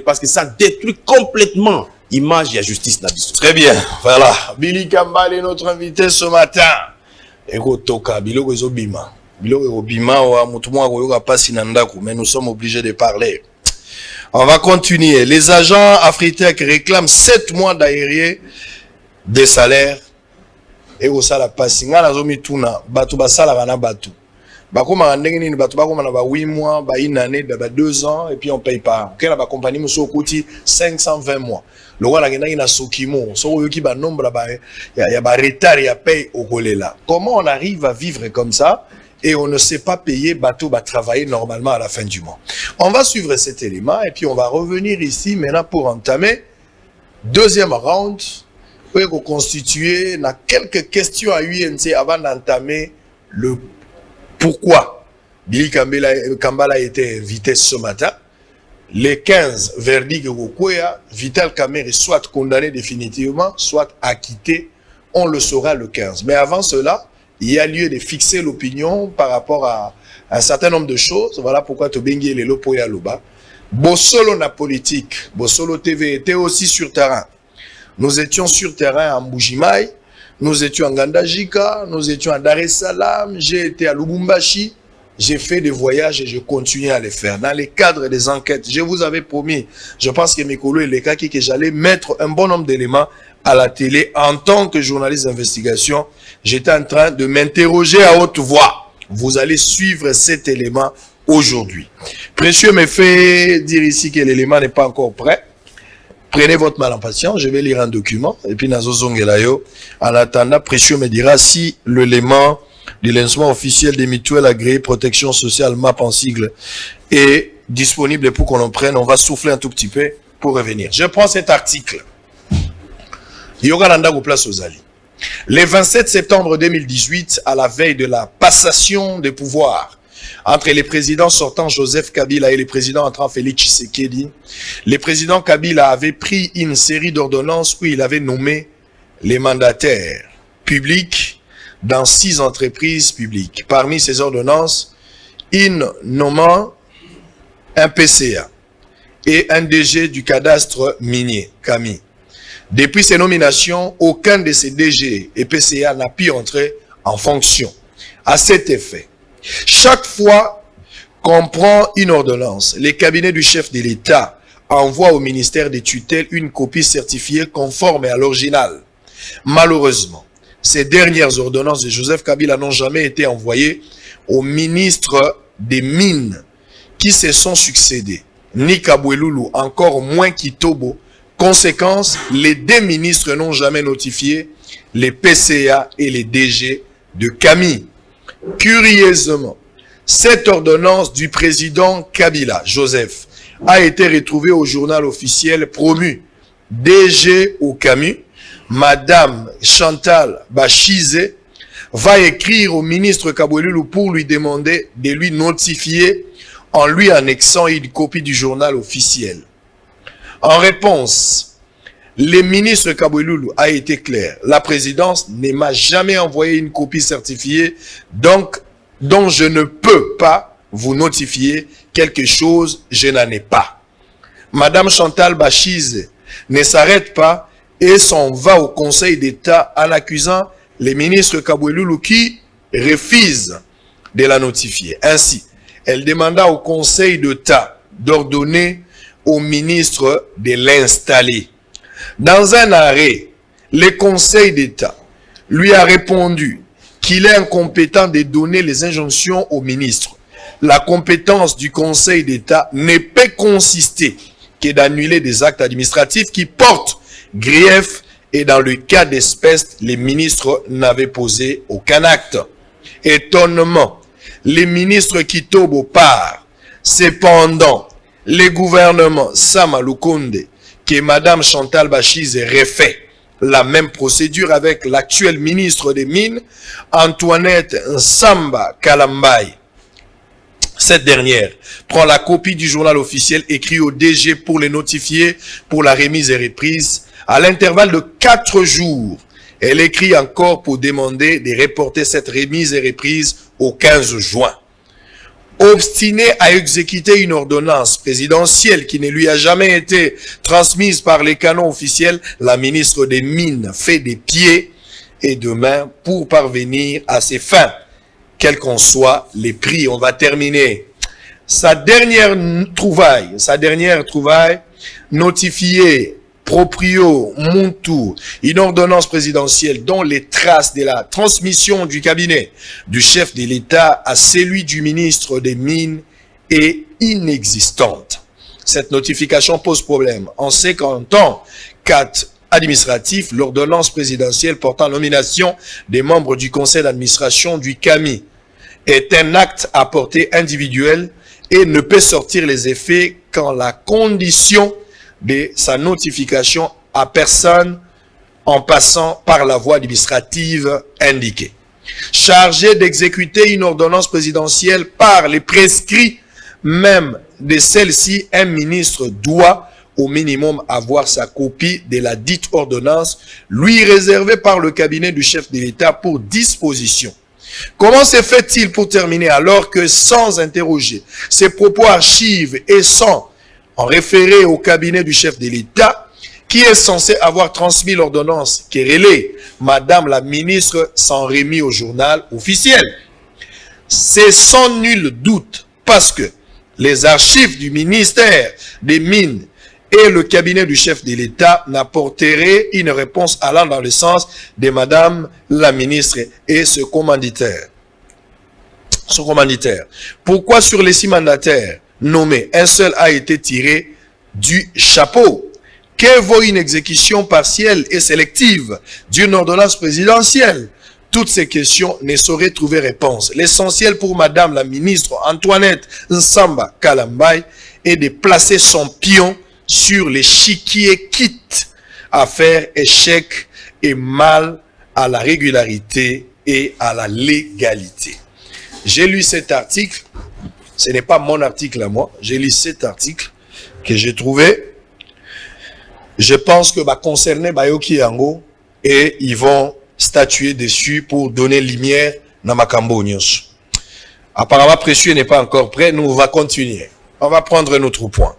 Speaker 5: Parce que ça détruit complètement l'image et la justice.
Speaker 4: Très bien, voilà. Billy Kambal est notre invité ce matin. Mais nous sommes obligés de parler. On va continuer. Les agents Afritech réclament 7 mois d'aérien des salaires. Et au salaire passé, na zomi tuna batu basala bana batu. Bakoma ndenge nini batu bakoma na ba 8 mois, ba une année, ba 2 ans et puis on paye pas. Quelle ba compagnie muso koti 520 mois. Le wala ngena na sokimo, so yoki ba nombre ba ya ba retard ya paye au kolela. Comment on arrive à vivre comme ça et on ne sait pas payer bateau ba travailler normalement à la fin du mois. On va suivre cet élément et puis on va revenir ici maintenant pour entamer deuxième round. Pour constituer quelques questions à UNC avant d'entamer le pourquoi Billy Kambal a été invité ce matin. Les 15 verdicts Vital Kamere soit condamné définitivement, soit acquitté. On le saura le 15. Mais avant cela, il y a lieu de fixer l'opinion par rapport à un certain nombre de choses. Voilà pourquoi Tobengi et Lelo Poyaloba. Bossolo na politique, Bossolo TV était aussi sur terrain. Nous étions sur terrain à Mbujimaï, nous étions à Ngandajika, nous étions à Dar es Salaam, j'ai été à Lubumbashi, j'ai fait des voyages et je continue à les faire. Dans les cadres des enquêtes, je vous avais promis, je pense que Mikolo et Lekaki, que j'allais mettre un bon nombre d'éléments à la télé. En tant que journaliste d'investigation, j'étais en train de m'interroger à haute voix. Vous allez suivre cet élément aujourd'hui. Précieux me fait dire ici que l'élément n'est pas encore prêt. Prenez votre mal en patience, je vais lire un document. Et puis, en attendant, Précieux me dira si l'élément du lancement officiel des mutuelles agréées protection sociale MAP en sigle est disponible pour qu'on en prenne. On va souffler un tout petit peu pour revenir. Je prends cet article. Yoga Nanda au place aux Ali. Le 27 septembre 2018, à la veille de la passation des pouvoirs entre les présidents sortants Joseph Kabila et les présidents entrants Félix Tshisekedi, le président Kabila avait pris une série d'ordonnances où il avait nommé les mandataires publics dans 6 entreprises publiques. Parmi ces ordonnances, il nommant un PCA et un DG du cadastre minier, CAMI. Depuis ces nominations, aucun de ces DG et PCA n'a pu entrer en fonction. À cet effet, chaque fois qu'on prend une ordonnance, les cabinets du chef de l'État envoient au ministère des tutelles une copie certifiée conforme à l'original. Malheureusement, ces dernières ordonnances de Joseph Kabila n'ont jamais été envoyées aux ministres des Mines qui se sont succédés, ni Kaboueloulou, encore moins Kitobo. Conséquence, les 2 ministres n'ont jamais notifié les PCA et les DG de CAMI. Curieusement, cette ordonnance du président Kabila, Joseph, a été retrouvée au journal officiel promu. DG au CAMI, Madame Chantal Bachize, va écrire au ministre Kaboueloulou pour lui demander de lui notifier en lui annexant une copie du journal officiel. En réponse, le ministre Kaboueloulou a été clair. La présidence ne m'a jamais envoyé une copie certifiée, donc dont je ne peux pas vous notifier quelque chose, je n'en ai pas. Madame Chantal Bachize ne s'arrête pas et s'en va au Conseil d'État en accusant les ministres Kaboueloulou qui refusent de la notifier. Ainsi, elle demanda au Conseil d'État d'ordonner au ministre de l'installer. Dans un arrêt, le Conseil d'État lui a répondu qu'il est incompétent de donner les injonctions au ministre. La compétence du Conseil d'État ne peut consister que d'annuler des actes administratifs qui portent grief et dans le cas d'espèce, les ministres n'avaient posé aucun acte. Étonnement, les ministres Kitobo part. Cependant, le gouvernement Sama Lukonde, que Madame Chantal Bachize refait la même procédure avec l'actuel ministre des Mines, Antoinette Nsamba Kalambai. Cette dernière prend la copie du journal officiel écrit au DG pour les notifier pour la remise et reprise. À l'intervalle de 4 jours, elle écrit encore pour demander de reporter cette remise et reprise au 15 juin. Obstinée à exécuter une ordonnance présidentielle qui ne lui a jamais été transmise par les canons officiels, la ministre des Mines fait des pieds et de mains pour parvenir à ses fins, quels qu'en soient les prix. On va terminer. Sa dernière trouvaille notifiée proprio Muntu, une ordonnance présidentielle dont les traces de la transmission du cabinet du chef de l'État à celui du ministre des Mines est inexistante. Cette notification pose problème. On sait qu'en tant qu'acte administratif, l'ordonnance présidentielle portant nomination des membres du conseil d'administration du CAMI est un acte à portée individuelle et ne peut sortir les effets qu'en la condition de sa notification à personne en passant par la voie administrative indiquée. Chargé d'exécuter une ordonnance présidentielle par les prescrits même de celle-ci, un ministre doit au minimum avoir sa copie de la dite ordonnance lui réservée par le cabinet du chef de l'État pour disposition. Comment se fait-il pour terminer alors que sans interroger ces propos archives et sans en référé au cabinet du chef de l'État, qui est censé avoir transmis l'ordonnance querellée, Madame la ministre s'en remet au journal officiel. C'est sans nul doute parce que les archives du ministère des Mines et le cabinet du chef de l'État n'apporteraient une réponse allant dans le sens de Madame la ministre et ce commanditaire. Pourquoi sur les 6 mandataires nommé, un seul a été tiré du chapeau? Que vaut une exécution partielle et sélective d'une ordonnance présidentielle? Toutes ces questions ne sauraient trouver réponse. L'essentiel pour Madame la ministre Antoinette Nsamba Kalambai est de placer son pion sur l'échiquier quitte à faire échec et mal à la régularité et à la légalité. J'ai lu cet article, ce n'est pas mon article à moi, j'ai lu cet article que j'ai trouvé. Je pense que va concerner Bayoki Yango et ils vont statuer dessus pour donner lumière dans Makambo Nyos. Apparemment, Précieux n'est pas encore prêt, nous on va continuer. On va prendre notre point.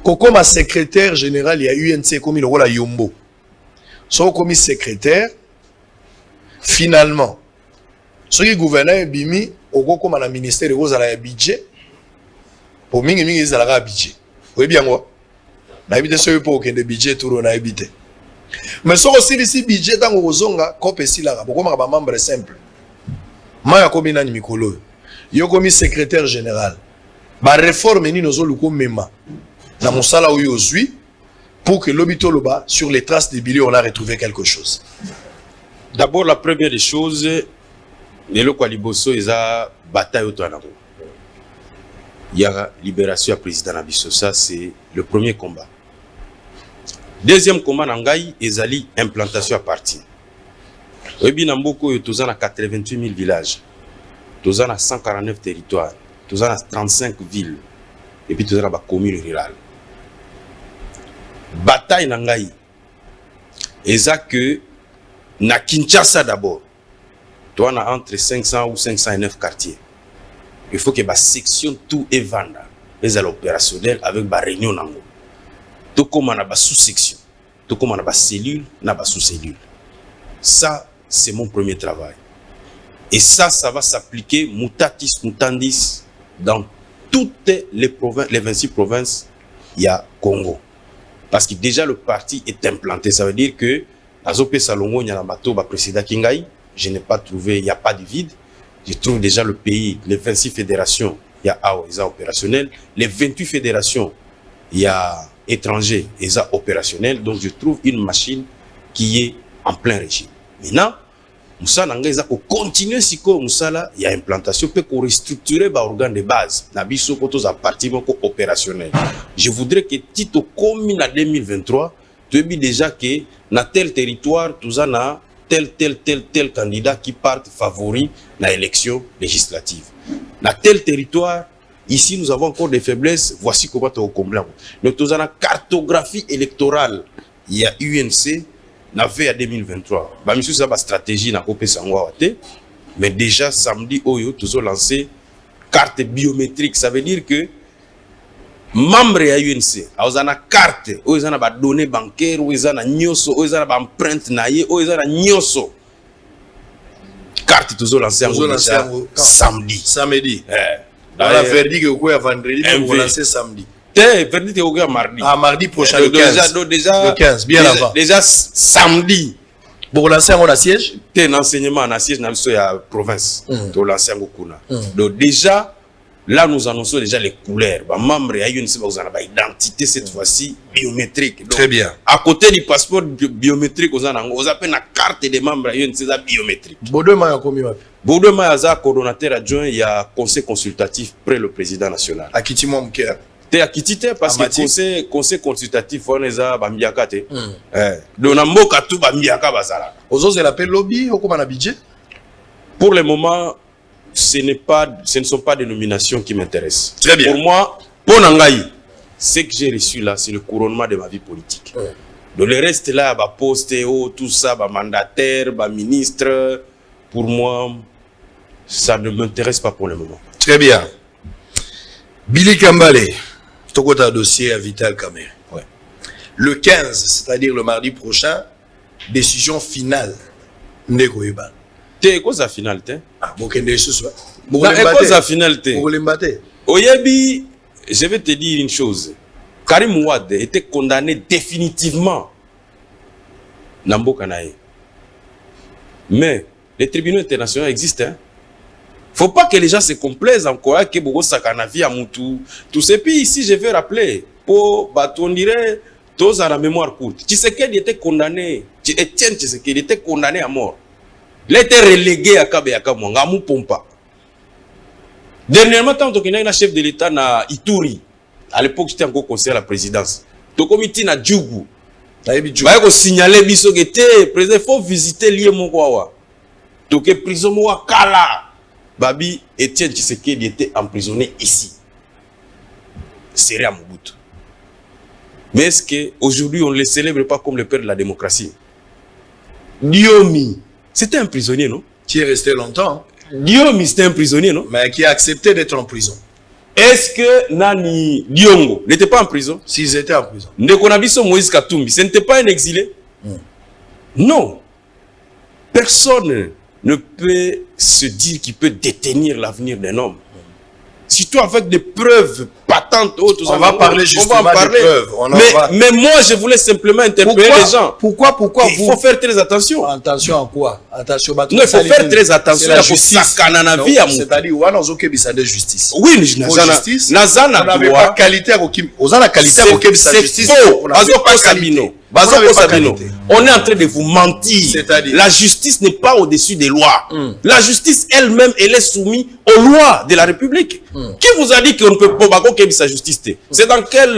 Speaker 4: Koko, ma secrétaire général, il y a UNC comme le rôle à Yombo. Son commis secrétaire, finalement, ce qui gouverneur Bimi, au go comme le ministère de la budget, pour mingi ils ont un budget. Oui bien moi. Na habité ce pour aucun budget tout on a habité. Mais ce aussi ici budget dans ozonga copé si là, beaucoup ma membre simple. Maya comme nani mikolo. Yo commis secrétaire général. Ba réforme ni nozo luko mema. Na mosala ou yozui pour que l'obito loba sur les traces des billets on a retrouvé quelque chose.
Speaker 5: D'abord la première des choses, les locaux liboso ils a bataille autour de il y a libération à président Nabiso, ça c'est le premier combat. Deuxième combat nangai ezali implantation à partir. Obi Namboko yo tozana 88 000 villages. Tozana 149 territoires, tozana 35 villes et puis tozana ba commune rurale. Bataille nangai eza que na Kinshasa d'abord. Toi on a entre 500 ou 509 quartiers. Il faut que la section tout est vendue. Les opérationnels avec la réunion nango. Tout comme on a une sous-section, tout comme on a une cellule, on a une sous-cellule. Ça, c'est mon premier travail. Et ça va s'appliquer mutatis mutandis dans toutes les provinces, les 26 provinces, il y a Congo. Parce que déjà le parti est implanté. Ça veut dire que dans Zopé Salongo, il y a un bateau précédent Kingaï. Je n'ai pas trouvé, il n'y a pas de vide. Je trouve déjà le pays, les 26 fédérations, il y a AOESA opérationnel. Les 28 fédérations, il y a étrangers, ESA opérationnel. Donc je trouve une machine qui est en plein régime. Maintenant, Moussa Nanga pour continuer si Moussa il y a implantation, peut qu'on restructurer les organes de base. Nabiso Kotos à partir opérationnel. Je voudrais que Tito commune en 2023, tu as dit déjà que dans tel territoire, tout ça na tel candidat qui part favori dans l'élection législative. Dans tel territoire, ici nous avons encore des faiblesses, voici comment tu as comblé. Nous avons une cartographie électorale, il y a UNC, na VA 2023. Bah, monsieur, ça va stratégie na Kopé Sangwawate, mais déjà samedi, Oyo, nous avons lancé carte biométrique. Ça veut dire que membre ya UNC, ils ont une carte, ils ont des données bancaires, ils ont une nyoso, ils ont une empreinte naie, ils ont une nyoso. Carte toujours lancée samedi.
Speaker 4: Samedi. Dans la verdict que vous avez vendredi, vous lancez samedi.
Speaker 5: Verdict que mardi.
Speaker 4: Ah, mardi prochain, le 15.
Speaker 5: Déjà,
Speaker 4: le 15, bien avant.
Speaker 5: Déjà samedi.
Speaker 4: Pour lancer un siège?
Speaker 5: Un enseignement en siège dans la province. Pour lancer un Kuna. Donc déjà, là, nous annonçons déjà les couleurs. Les membres de l'UNC ont une identité cette fois-ci biométrique. Donc,
Speaker 4: très bien.
Speaker 5: À côté du passeport biométrique, vous avez une carte des membres de l'UNC biométrique.
Speaker 4: Baudouin a combien?
Speaker 5: Baudouin a coordonnateur adjoint, il y a conseil consultatif près le président national.
Speaker 4: À qui tu m'as dit?
Speaker 5: Tu as quitté parce que conseil consultatif, on est à Bambiaka. Donc, on a tout Bambiaka.
Speaker 4: Aux autres, elle appelle lobby ou comment on a budget?
Speaker 5: Pour le moment, ce ne sont pas des nominations qui m'intéressent.
Speaker 4: Très bien.
Speaker 5: Pour moi, pour Nangaï, ce que j'ai reçu là, c'est le couronnement de ma vie politique. Donc le reste là, poste, tout ça, mandataire, ministre, pour moi, ça ne m'intéresse pas pour le moment.
Speaker 4: Très bien. Billy Kambale, tu as un dossier à Vital Kamerhe. Ouais. Le 15, c'est-à-dire le mardi prochain, décision finale. Ndekoyeba.
Speaker 5: T'es quoi sa finalité?
Speaker 4: Ah, bon, qu'est-ce que c'est?
Speaker 5: Quoi sa finalité?
Speaker 4: Oyebi,
Speaker 5: je vais te dire une chose. Karim Ouad était condamné définitivement. Nambo-Kanae. Mais les tribunaux internationaux existent. Il ne faut pas que les gens se complaisent encore que Bogo Sakanavi a Moutou. Tout ce pays ici, je vais rappeler. Pour, on dirait, tous à la mémoire courte. Tshisekedi était condamné. Etienne Tshisekedi était condamné à mort. Il a été relégué à Kabeyaka Mwanga, à Moupompa. Dernièrement, tant que le chef de l'État na Ituri, à l'époque j'étais encore conseiller à la présidence. To comité na Djougou, Bah ko signaler biso que te président faut visiter lié moko donc prison mo kala Babi Etienne Tshisekedi était emprisonné ici. C'est à Mobutu. Mais est-ce qu'aujourd'hui on ne le célèbre pas comme le père de la démocratie? Diomi, c'était un prisonnier, non?
Speaker 4: Qui est resté longtemps.
Speaker 5: Diomi, c'était un prisonnier, non?
Speaker 4: Mais qui a accepté d'être en prison.
Speaker 5: Est-ce que Nani Diongo n'était pas en prison?
Speaker 4: S'ils étaient en prison.
Speaker 5: Ndekonabiso Moïse Katumbi, ce n'était pas un exilé? Non. Personne ne peut se dire qu'il peut détenir l'avenir d'un homme. Surtout avec des preuves patentes.
Speaker 4: On va parler justement des preuves.
Speaker 5: Mais moi, je voulais simplement interpeller les gens.
Speaker 4: Pourquoi
Speaker 5: il faut faire très attention.
Speaker 4: Attention à quoi? Attention.
Speaker 5: Non, il faut faire très attention.
Speaker 4: La justice. C'est-à-dire, on a de justice.
Speaker 5: Oui,
Speaker 4: justice.
Speaker 5: On n'avait pas
Speaker 4: qualité à la qualité à
Speaker 5: justice. C'est faux. On est en train de vous mentir. La justice n'est pas au-dessus des lois. La justice elle-même, elle est soumise aux lois de la République. Qui vous a dit qu'on ne peut pas que sa justice? C'est dans quel...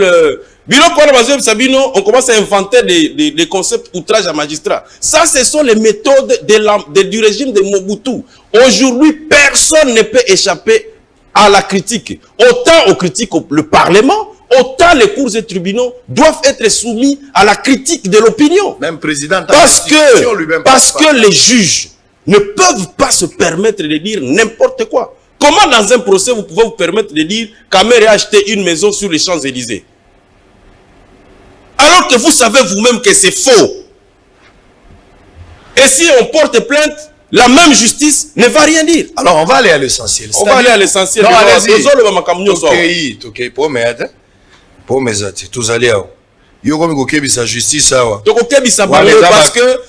Speaker 5: on commence à inventer des concepts outrage à magistrat. Ça, ce sont les méthodes du régime de Mobutu. Aujourd'hui, personne ne peut échapper à la critique. Autant on critique le Parlement, autant les cours et tribunaux doivent être soumis à la critique de l'opinion.
Speaker 4: Même président.
Speaker 5: Parce que les juges ne peuvent pas se permettre de dire n'importe quoi. Comment dans un procès vous pouvez vous permettre de dire qu'Amère a acheté une maison sur les Champs-Élysées? Alors que vous savez vous-même que c'est faux. Et si on porte plainte, la même justice ne va rien dire.
Speaker 4: Alors on va aller à l'essentiel.
Speaker 5: On va aller à l'essentiel.
Speaker 4: Non, allez-y. Ok, pour m'aider. Pour m'aider. Tous allés à yo comme kokebi sa justice awa.
Speaker 5: Donc kokebi sa parce que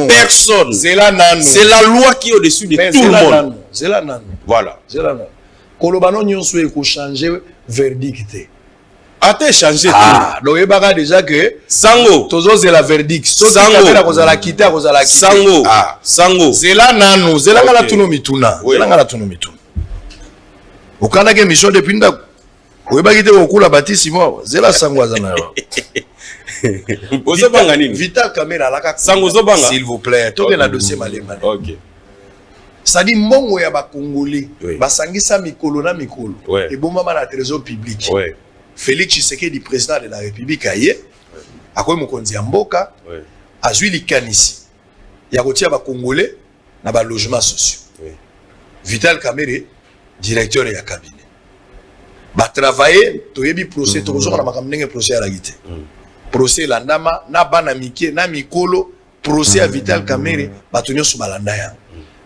Speaker 5: personne. C'est la loi qui est au-dessus de tout le monde. Voilà.
Speaker 4: Kolobano nyonso eko changer verdict.
Speaker 5: Ate changer
Speaker 4: tout. Donc ebaka déjà que
Speaker 5: sango
Speaker 4: tozo zela verdict. Sango kozala kita kozala kita.
Speaker 5: Sango.
Speaker 4: Zela nanu, zela ngala tuno mituna. Zela ngala tuno mituna. Okana ke mission depuis ndako. Oyebakite okula batisimo zela sango azana yo.
Speaker 5: Ozobanga nini?
Speaker 4: Vital Kamerhe alaka
Speaker 5: sango zobanga.
Speaker 4: S'il vous plaît. Toke na dossier malemba.
Speaker 5: OK.
Speaker 4: Ça dit mbongo ya ba Congolais basangisa mikolo na mikolo et bomama na trésor public. Félix Tshisekedi président de la République aye akoy mokonzi ya mboka azwi likanisi ya kotia ba Congolais na ba logements sociaux. Vital Kamerhe directeur ya cabinet. Ba travailler toyebi procès tozo na makambo ndenge procès ya lagité. Procès landama na bana mikie na mikolo procès ya Vital Kamerhe batonyo so balanda ya.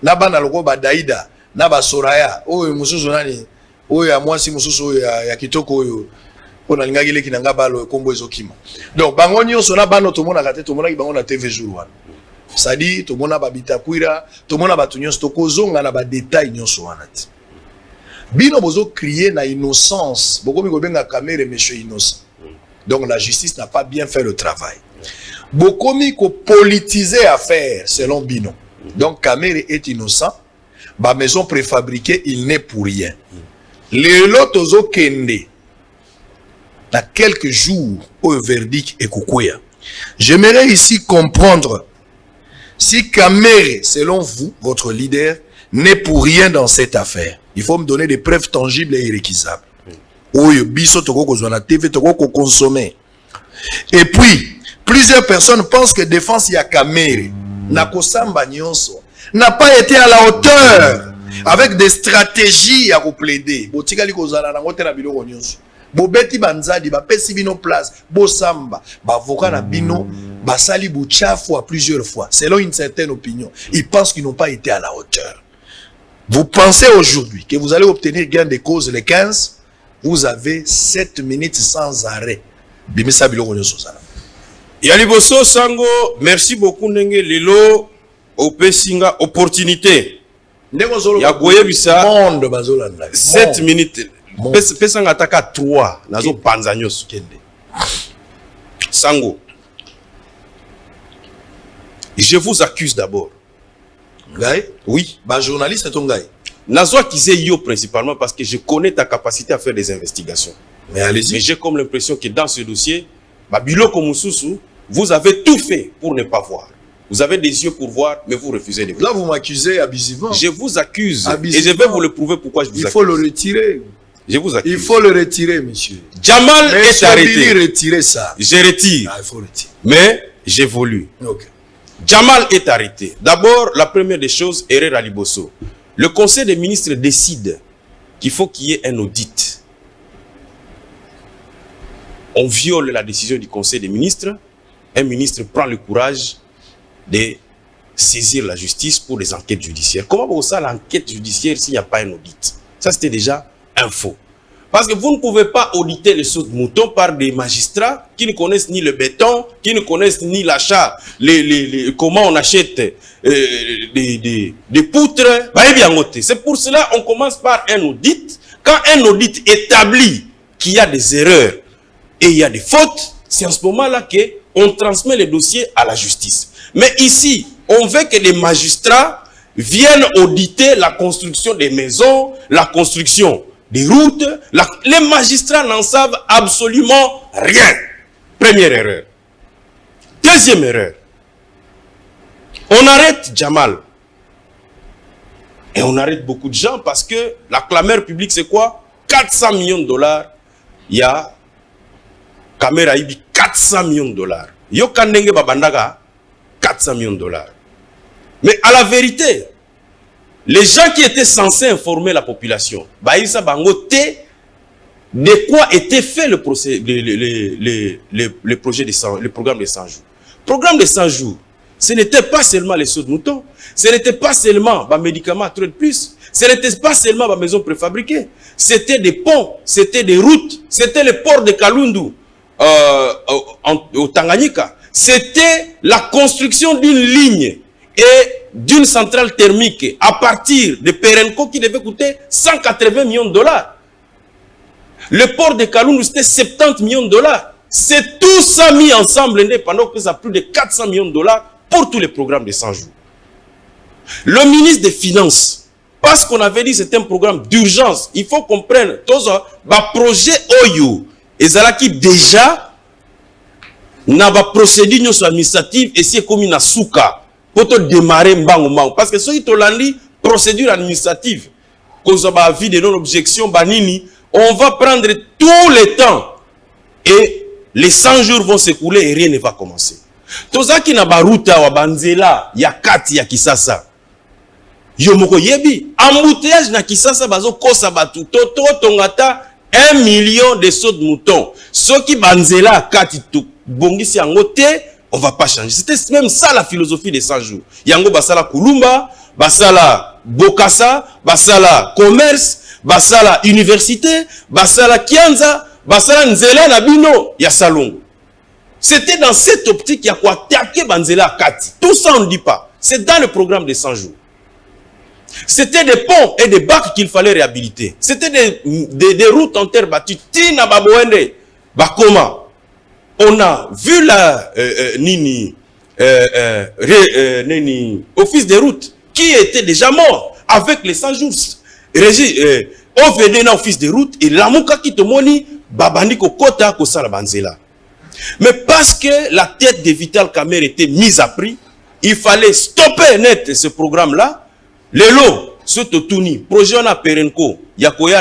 Speaker 4: Na bana loko ba Daïda na ba Soraya oyo mususu nani oyo ya mwasi mususu oyo ya kitoko oyo ona lingaki leki nanga balo kombo ezokima. Donc bango nyonso na bano tomona kate tomona ki bango na TV jour wana. Sadi tomona ba Bitakwira tomona ba nyonso tokozonga na ba détail nyonso wana ti. Bino bozo crier na innocence bokomi ko benga Kamerhe monsieur innocent. Donc la justice n'a pas bien fait le travail. Bokomi ko politiser affaire selon Bino. Donc Kamerhe est innocent. Ba maison préfabriquée, il n'est pour rien. Les lotozo kende. Dans quelques jours au verdict et kukuya. J'aimerais ici comprendre si Kamerhe, selon vous, votre leader, n'est pour rien dans cette affaire. Il faut me donner des preuves tangibles et irrécusables. Oyo biso toko kozwa na TV toko ko consommer. Et puis, plusieurs personnes pensent que défense ya Kamerhe Nakosamba Nyonso n'a pas été à la hauteur avec des stratégies à plaider. Botikali kozala na ngote na biloko nyonso. Bobeti banzadi ba pesi bino place, bosamba, ba avocat na bino, ba sali buchafu à plusieurs fois. Selon une certaine opinion, ils pensent qu'ils n'ont pas été à la hauteur. Vous pensez aujourd'hui que vous allez obtenir gain de cause le 15, vous avez 7 minutes sans arrêt. Bimisa biloko nyonso zala.
Speaker 5: Yaliboso Sango, merci beaucoup Nenge Lelo Opesinga opportunité. Ya koyebisa
Speaker 4: monde bazolanda
Speaker 5: 7 minutes. Pesanga ataka 3 nazo panza nyoso kende. Sango. Je vous accuse d'abord.
Speaker 4: Ngai?
Speaker 5: Oui,
Speaker 4: ba journaliste ton ngai.
Speaker 5: Nazo accusé yo principalement parce que je connais ta capacité à faire des investigations.
Speaker 4: Mais allez-y.
Speaker 5: Mais j'ai comme l'impression que dans ce dossier, Biloko Moussousou, vous avez tout fait pour ne pas voir. Vous avez des yeux pour voir, mais vous refusez de voir.
Speaker 4: Là, vous m'accusez abusivement.
Speaker 5: Je vous accuse.
Speaker 4: Abusivement.
Speaker 5: Et je vais vous le prouver pourquoi je vous accuse.
Speaker 4: Il faut le retirer.
Speaker 5: Je vous accuse.
Speaker 4: Il faut le retirer, monsieur.
Speaker 5: Jamal est arrêté.
Speaker 4: Retirer ça.
Speaker 5: Je retire.
Speaker 4: Ah, il faut retirer.
Speaker 5: Mais j'évolue.
Speaker 4: Ok.
Speaker 5: Jamal est arrêté. D'abord, la première des choses, erreur à Liboso. Le Conseil des ministres décide qu'il faut qu'il y ait un audit. On viole la décision du Conseil des ministres. Un ministre prend le courage de saisir la justice pour des enquêtes judiciaires. Comment vous ça l'enquête judiciaire s'il n'y a pas un audit? Ça, c'était déjà un faux. Parce que vous ne pouvez pas auditer les sauts de mouton par des magistrats qui ne connaissent ni le béton, qui ne connaissent ni l'achat, comment on achète des poutres. C'est pour cela qu'on commence par un audit. Quand un audit établit qu'il y a des erreurs et il y a des fautes, c'est en ce moment-là qu'on transmet les dossiers à la justice. Mais ici, on veut que les magistrats viennent auditer la construction des maisons, la construction des routes. Les magistrats n'en savent absolument rien. Première erreur. Deuxième erreur. On arrête Jamal. Et on arrête beaucoup de gens parce que la clameur publique, c'est quoi? 400 millions de dollars. Il y a Kamera Ibi, 400 millions de dollars. Yo Kandenge Babandaga, 400 millions de dollars. Mais à la vérité, les gens qui étaient censés informer la population, Baïsa Bangote, de quoi était fait le projet de 100, le programme de 100 jours. Le programme de 100 jours, ce n'était pas seulement les sauts de moutons, ce n'était pas seulement les médicaments à 3 de plus, ce n'était pas seulement les maisons préfabriquées, c'était des ponts, c'était des routes, c'était le port de Kalundu au Tanganyika, c'était la construction d'une ligne et d'une centrale thermique à partir de Perenco qui devait coûter 180 millions de dollars. Le port de Kalundu, c'était 70 millions de dollars. C'est tout ça mis ensemble pendant que ça a plus de 400 millions de dollars pour tous les programmes de 100 jours. Le ministre des Finances, parce qu'on avait dit que c'était un programme d'urgence, il faut qu'on prenne tout ça, projet OYO, et ça qui déjà n'a pas procédure administrative et c'est comme une souka pour te démarrer mbangou. Parce que ceux qui t'ont dit procédure administrative, cause de avis de non-objection, banini, on va prendre tout le temps et les 100 jours vont s'écouler et rien ne va commencer. Tout ça qui n'a pas route à Banzela, ya Kati, ya Kisasa. Yomoko yebi, embouteillage na Kisasa bazo kosa batu, toto tongata 1 million de sauts de moutons. Ceux qui Banzela, Kati, bongisi angote, on va pas changer. C'était même ça la philosophie des 100 jours. Yango basala Kulumba, basala Bokassa, basala commerce, basala université, basala Kianza, basala Nzela Nabino, ya Salongo. C'était dans cette optique qu'il y a quoi attaquer Banzela Kati. Tout ça on ne dit pas. C'est dans le programme des 100 jours. C'était des ponts et des bacs qu'il fallait réhabiliter. C'était des routes en terre battue. Tina Babouende, Bakoma. On a vu la office des routes qui était déjà mort avec les 100 jours. On venait dans office des routes et l'amouka qui te moni babandi ko kota ko sala Banzela. Mais parce que la tête de Vital Kamerhe était mise à prix, il fallait stopper net ce programme-là. Le lot, ce Totuni, projet on a Perenco, Yakoya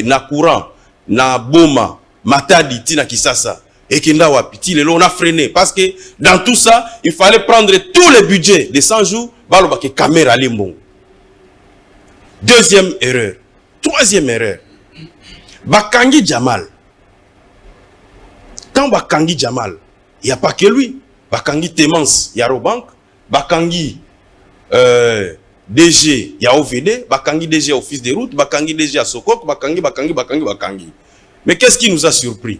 Speaker 5: na courant, na Boma, Matadi, Tina Kisasa, et Kenda Wapiti, le lot on a freiné. Parce que dans tout ça, il fallait prendre tous les budgets de 100 jours, balobake Kamerhe Alimbon. Deuxième erreur. Troisième erreur. Bakangi Jamal. Quand Bakangi Jamal, il n'y a pas que lui. Bakangi Temans, il y a Robank. Bakangi DG, il y a OVD. Bakangi DG à Office des routes. Bakangi DG à Sokok. Bakangi. Mais qu'est-ce qui nous a surpris?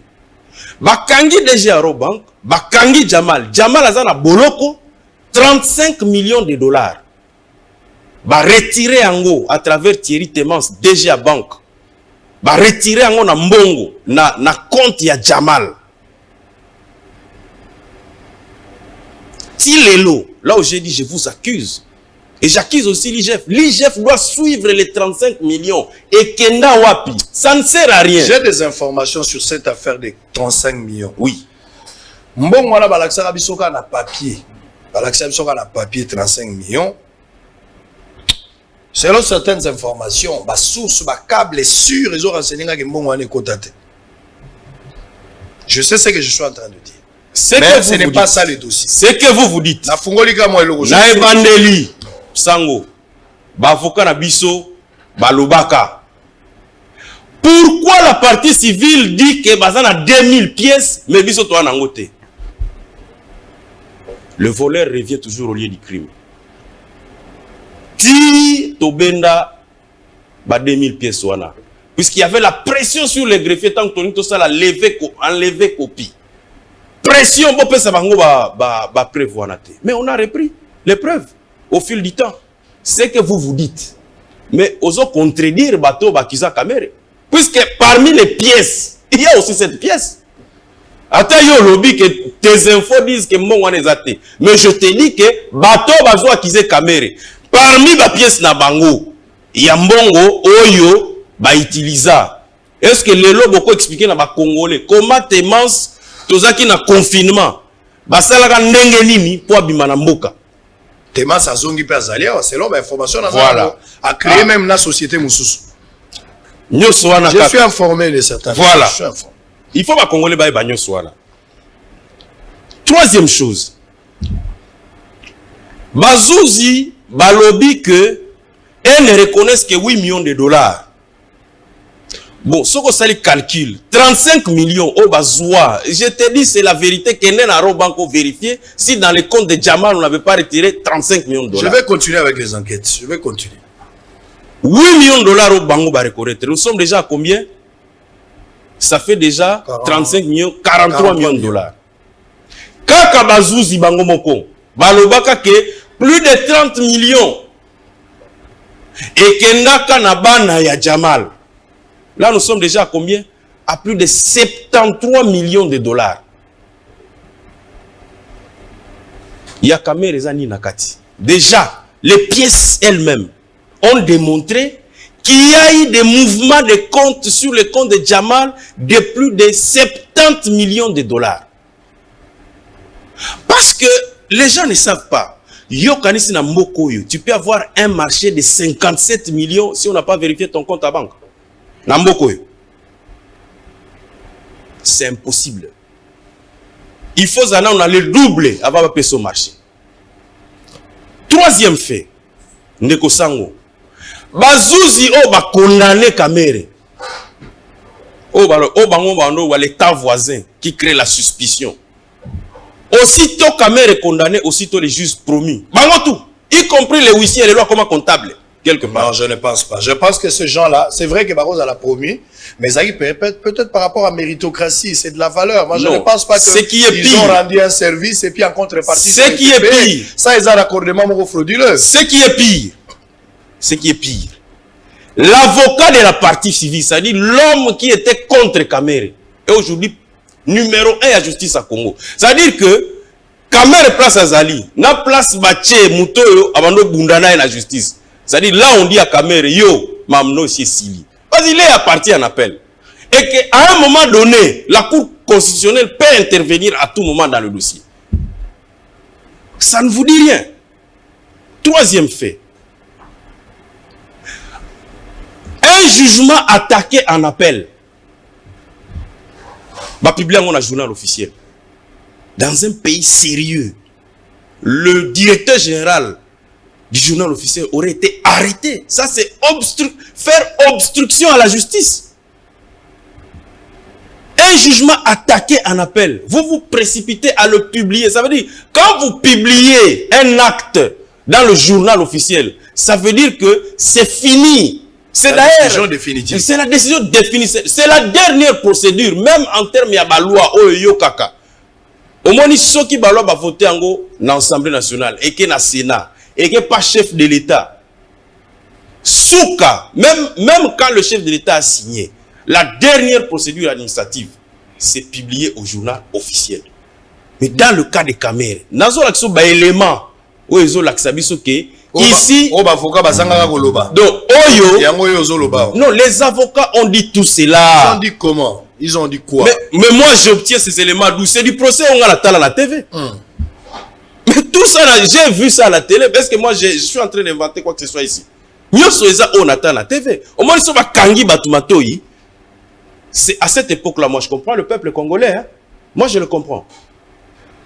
Speaker 5: Bakangi DG à Robank. Bakangi Jamal. Jamal Azana Boloko. 35 millions de dollars. Ba retirer Ango à travers Thierry Temans, DG à banque. Ba retirer Ango na Mbongo. Na compte ya Jamal. Tilelo, là où j'ai dit je vous accuse, Et j'accuse aussi l'IGF. L'IGF doit suivre les 35 millions. Et Kenda Wapi, ça ne sert à rien.
Speaker 4: J'ai des informations sur cette affaire de 35 millions.
Speaker 5: Oui.
Speaker 4: Mbongo wana balakisaka biso kaka na papier. Balakisaka biso kaka na papier 35 millions. Selon certaines informations, ba source, ba câble sûr, ils ont renseigné que mbongo wana ekota te. Je sais ce que je suis en train de dire. Mais ce n'est pas ça le dossier.
Speaker 5: Ce que vous dites.
Speaker 4: Na fungoli ka moi eloko.
Speaker 5: Na ebandeli sango. Ba avocat na biso ba lobaka. Pourquoi la partie civile dit que bazana 2000 pièces mais biso to na ngote? Le voleur revient toujours au lieu du crime. Ti tobenda ba 2000 pièces wana. Puisqu'il y avait la pression sur les greffiers tant que tout ça la enlever copie. Pression bon peut ça ba prévoir. Mais on a repris les preuves au fil du temps. C'est que vous dites. Mais osons contredire bateau bakiza kamere. Puisque parmi les pièces, il y a aussi cette pièce. Attends yo lobby que tes infos disent que mon wana ezate. Mais je te dis que bateau bazo akize kamere. Parmi les pièces na bango, il y a mbongo oyo ba utiliser. Est-ce que les lots beaucoup expliquer na ba congolais comment Temans tozaki na confinement basalaka ndenge nini pour abima na mboka?
Speaker 4: Temans azongi pe azali selon ma information na
Speaker 5: voilà.
Speaker 4: A créé même la société mususu.
Speaker 5: Je
Speaker 4: suis informé de certains.
Speaker 5: Voilà. Il faut pas congolais ba nyoso wana. Troisième chose. Bazouzi balobi que elles ne reconnaissent que 8 millions de dollars. Bon, ce que ça les calcule, 35 millions au bazoua. Je te dis, c'est la vérité que n'a banco vérifié si dans les comptes de Jamal, on n'avait pas retiré 35 millions de dollars.
Speaker 4: Je vais continuer avec les enquêtes. Je vais continuer.
Speaker 5: 8 millions de dollars au banco va reconnaître. Nous sommes déjà à combien? Ça fait déjà 35 millions, 43 millions de dollars. Kaka bazouzi bango moko, balobaka ke plus de 30 millions. Et kendaka na bana ya Jamal. Là, nous sommes déjà à combien? À plus de 73 millions de dollars. Il y a Kamerezani Nakati. Déjà, les pièces elles-mêmes ont démontré qu'il y a eu des mouvements de comptes sur le compte de Jamal de plus de 70 millions de dollars. Parce que les gens ne savent pas. Yo kanisi na mbokoyo, tu peux avoir un marché de 57 millions si on n'a pas vérifié ton compte à banque. C'est impossible. Il faut qu'on a le double avant de payer au marché. Troisième fait, Ndeko Sango. Bazouzi o ba condamné Kamere. L'état voisin qui crée la suspicion. Aussitôt Kamere condamné, aussitôt les juges promis. Tout, y compris les huissiers et les lois comme comptables. Quelque part.
Speaker 4: Non, je ne pense pas. Je pense que ces gens-là, c'est vrai que Barroso l'a promis, mais ça peut-être par rapport à méritocratie, c'est de la valeur. Moi, je ne pense pas qu'ils ont rendu un service et puis en contrepartie,
Speaker 5: ce qui est pire,
Speaker 4: ça, ils ont un raccordement frauduleux.
Speaker 5: Ce qui est pire, l'avocat de la partie civile, c'est-à-dire l'homme qui était contre Kamere, est aujourd'hui numéro 1 à la justice à Congo. C'est-à-dire que Kamere place Azali, na place Bache, Moutoyo, Abando Bundana et la justice. C'est-à-dire, là, on dit à Kamere, yo, mamno, c'est Sili. Parce qu'il est parti en appel. Et qu'à un moment donné, la Cour constitutionnelle peut intervenir à tout moment dans le dossier. Ça ne vous dit rien. Troisième fait. Un jugement attaqué en appel. Va publier un journal officiel. Dans un pays sérieux, le directeur général du journal officiel aurait été arrêté. Ça, c'est faire obstruction à la justice. Un jugement attaqué en appel. Vous vous précipitez à le publier. Ça veut dire, quand vous publiez un acte dans le journal officiel, ça veut dire que c'est fini. C'est la décision définitive. C'est la décision définitive. C'est la dernière procédure, même en termes de la loi Oyo Kaka. Au moins, ceux qui va voter en go dans l'Assemblée nationale et qui est dans le Sénat et qui n'est pas chef de l'État. Souka, même quand le chef de l'État a signé, la dernière procédure administrative, c'est publié au journal officiel. Mais dans le cas de Kamere, nous avons un élément où ils ont l'accès Ici,
Speaker 4: donc
Speaker 5: non, les avocats ont dit tout cela.
Speaker 4: Ils ont dit comment? Ils ont dit quoi?
Speaker 5: Mais moi, j'obtiens ces éléments d'où? C'est du procès, on a la tala à la TV. Mais tout ça, j'ai vu ça à la télé, parce que moi, je suis en train d'inventer quoi que ce soit ici. On attend la TV. Au moins, ils sont Kangi Batumatoyi. C'est à cette époque-là, moi, je comprends le peuple congolais. Hein? Moi, je le comprends.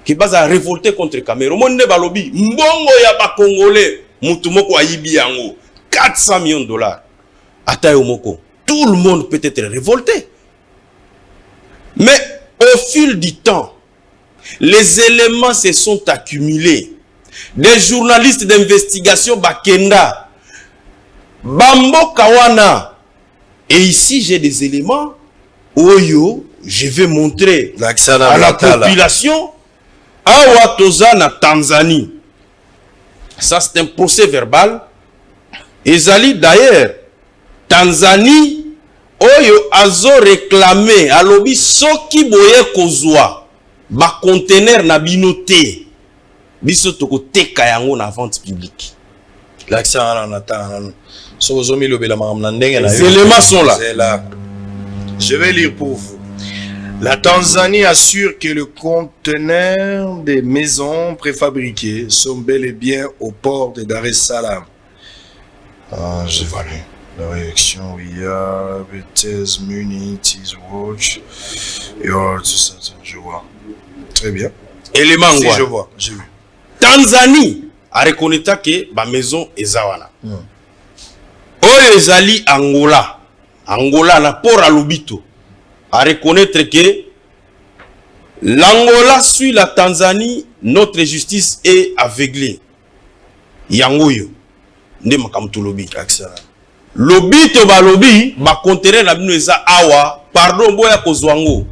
Speaker 5: Qui base à révolter contre Cameroun. Moi, ne balobi. Mbongo ya ba Congolais. Mutumoko ayibi yango. 400 millions de dollars. Atayo moko. Tout le monde peut être révolté. Mais au fil du temps, les éléments se sont accumulés. Des journalistes d'investigation Bakenda, Bambo Kawana. Et ici, j'ai des éléments. Oyo, je vais montrer à la population. Awatoza na Tanzanie. Ça, c'est un procès verbal. Ezali d'ailleurs, Tanzanie, Oyo azo réclamé, alobi soki boye kozwa, ba conteneur na binote, biso toko teka yango na vente publique.
Speaker 4: Les
Speaker 5: éléments sont là.
Speaker 4: Je vais lire pour vous. La Tanzanie assure que le conteneur des maisons préfabriquées sont bel et bien au port de Dar es Salaam. Je vais aller. La réaction, il y a Bethesda, Munich, His Watch. Et tout ça, je vois. Très bien.
Speaker 5: Élément
Speaker 4: si, je vois, j'ai vu.
Speaker 5: Tanzanie a reconnu que la maison est zawana. Oyo ezali Angola. Angola na port à Lobito. À reconnaître que l'Angola suit la Tanzanie, notre justice est aveuglée. Yangoyo. Nde makamtu lobi. Lobito ba lobi, ba conteneur na bino eza awa, pardon boya kozwango.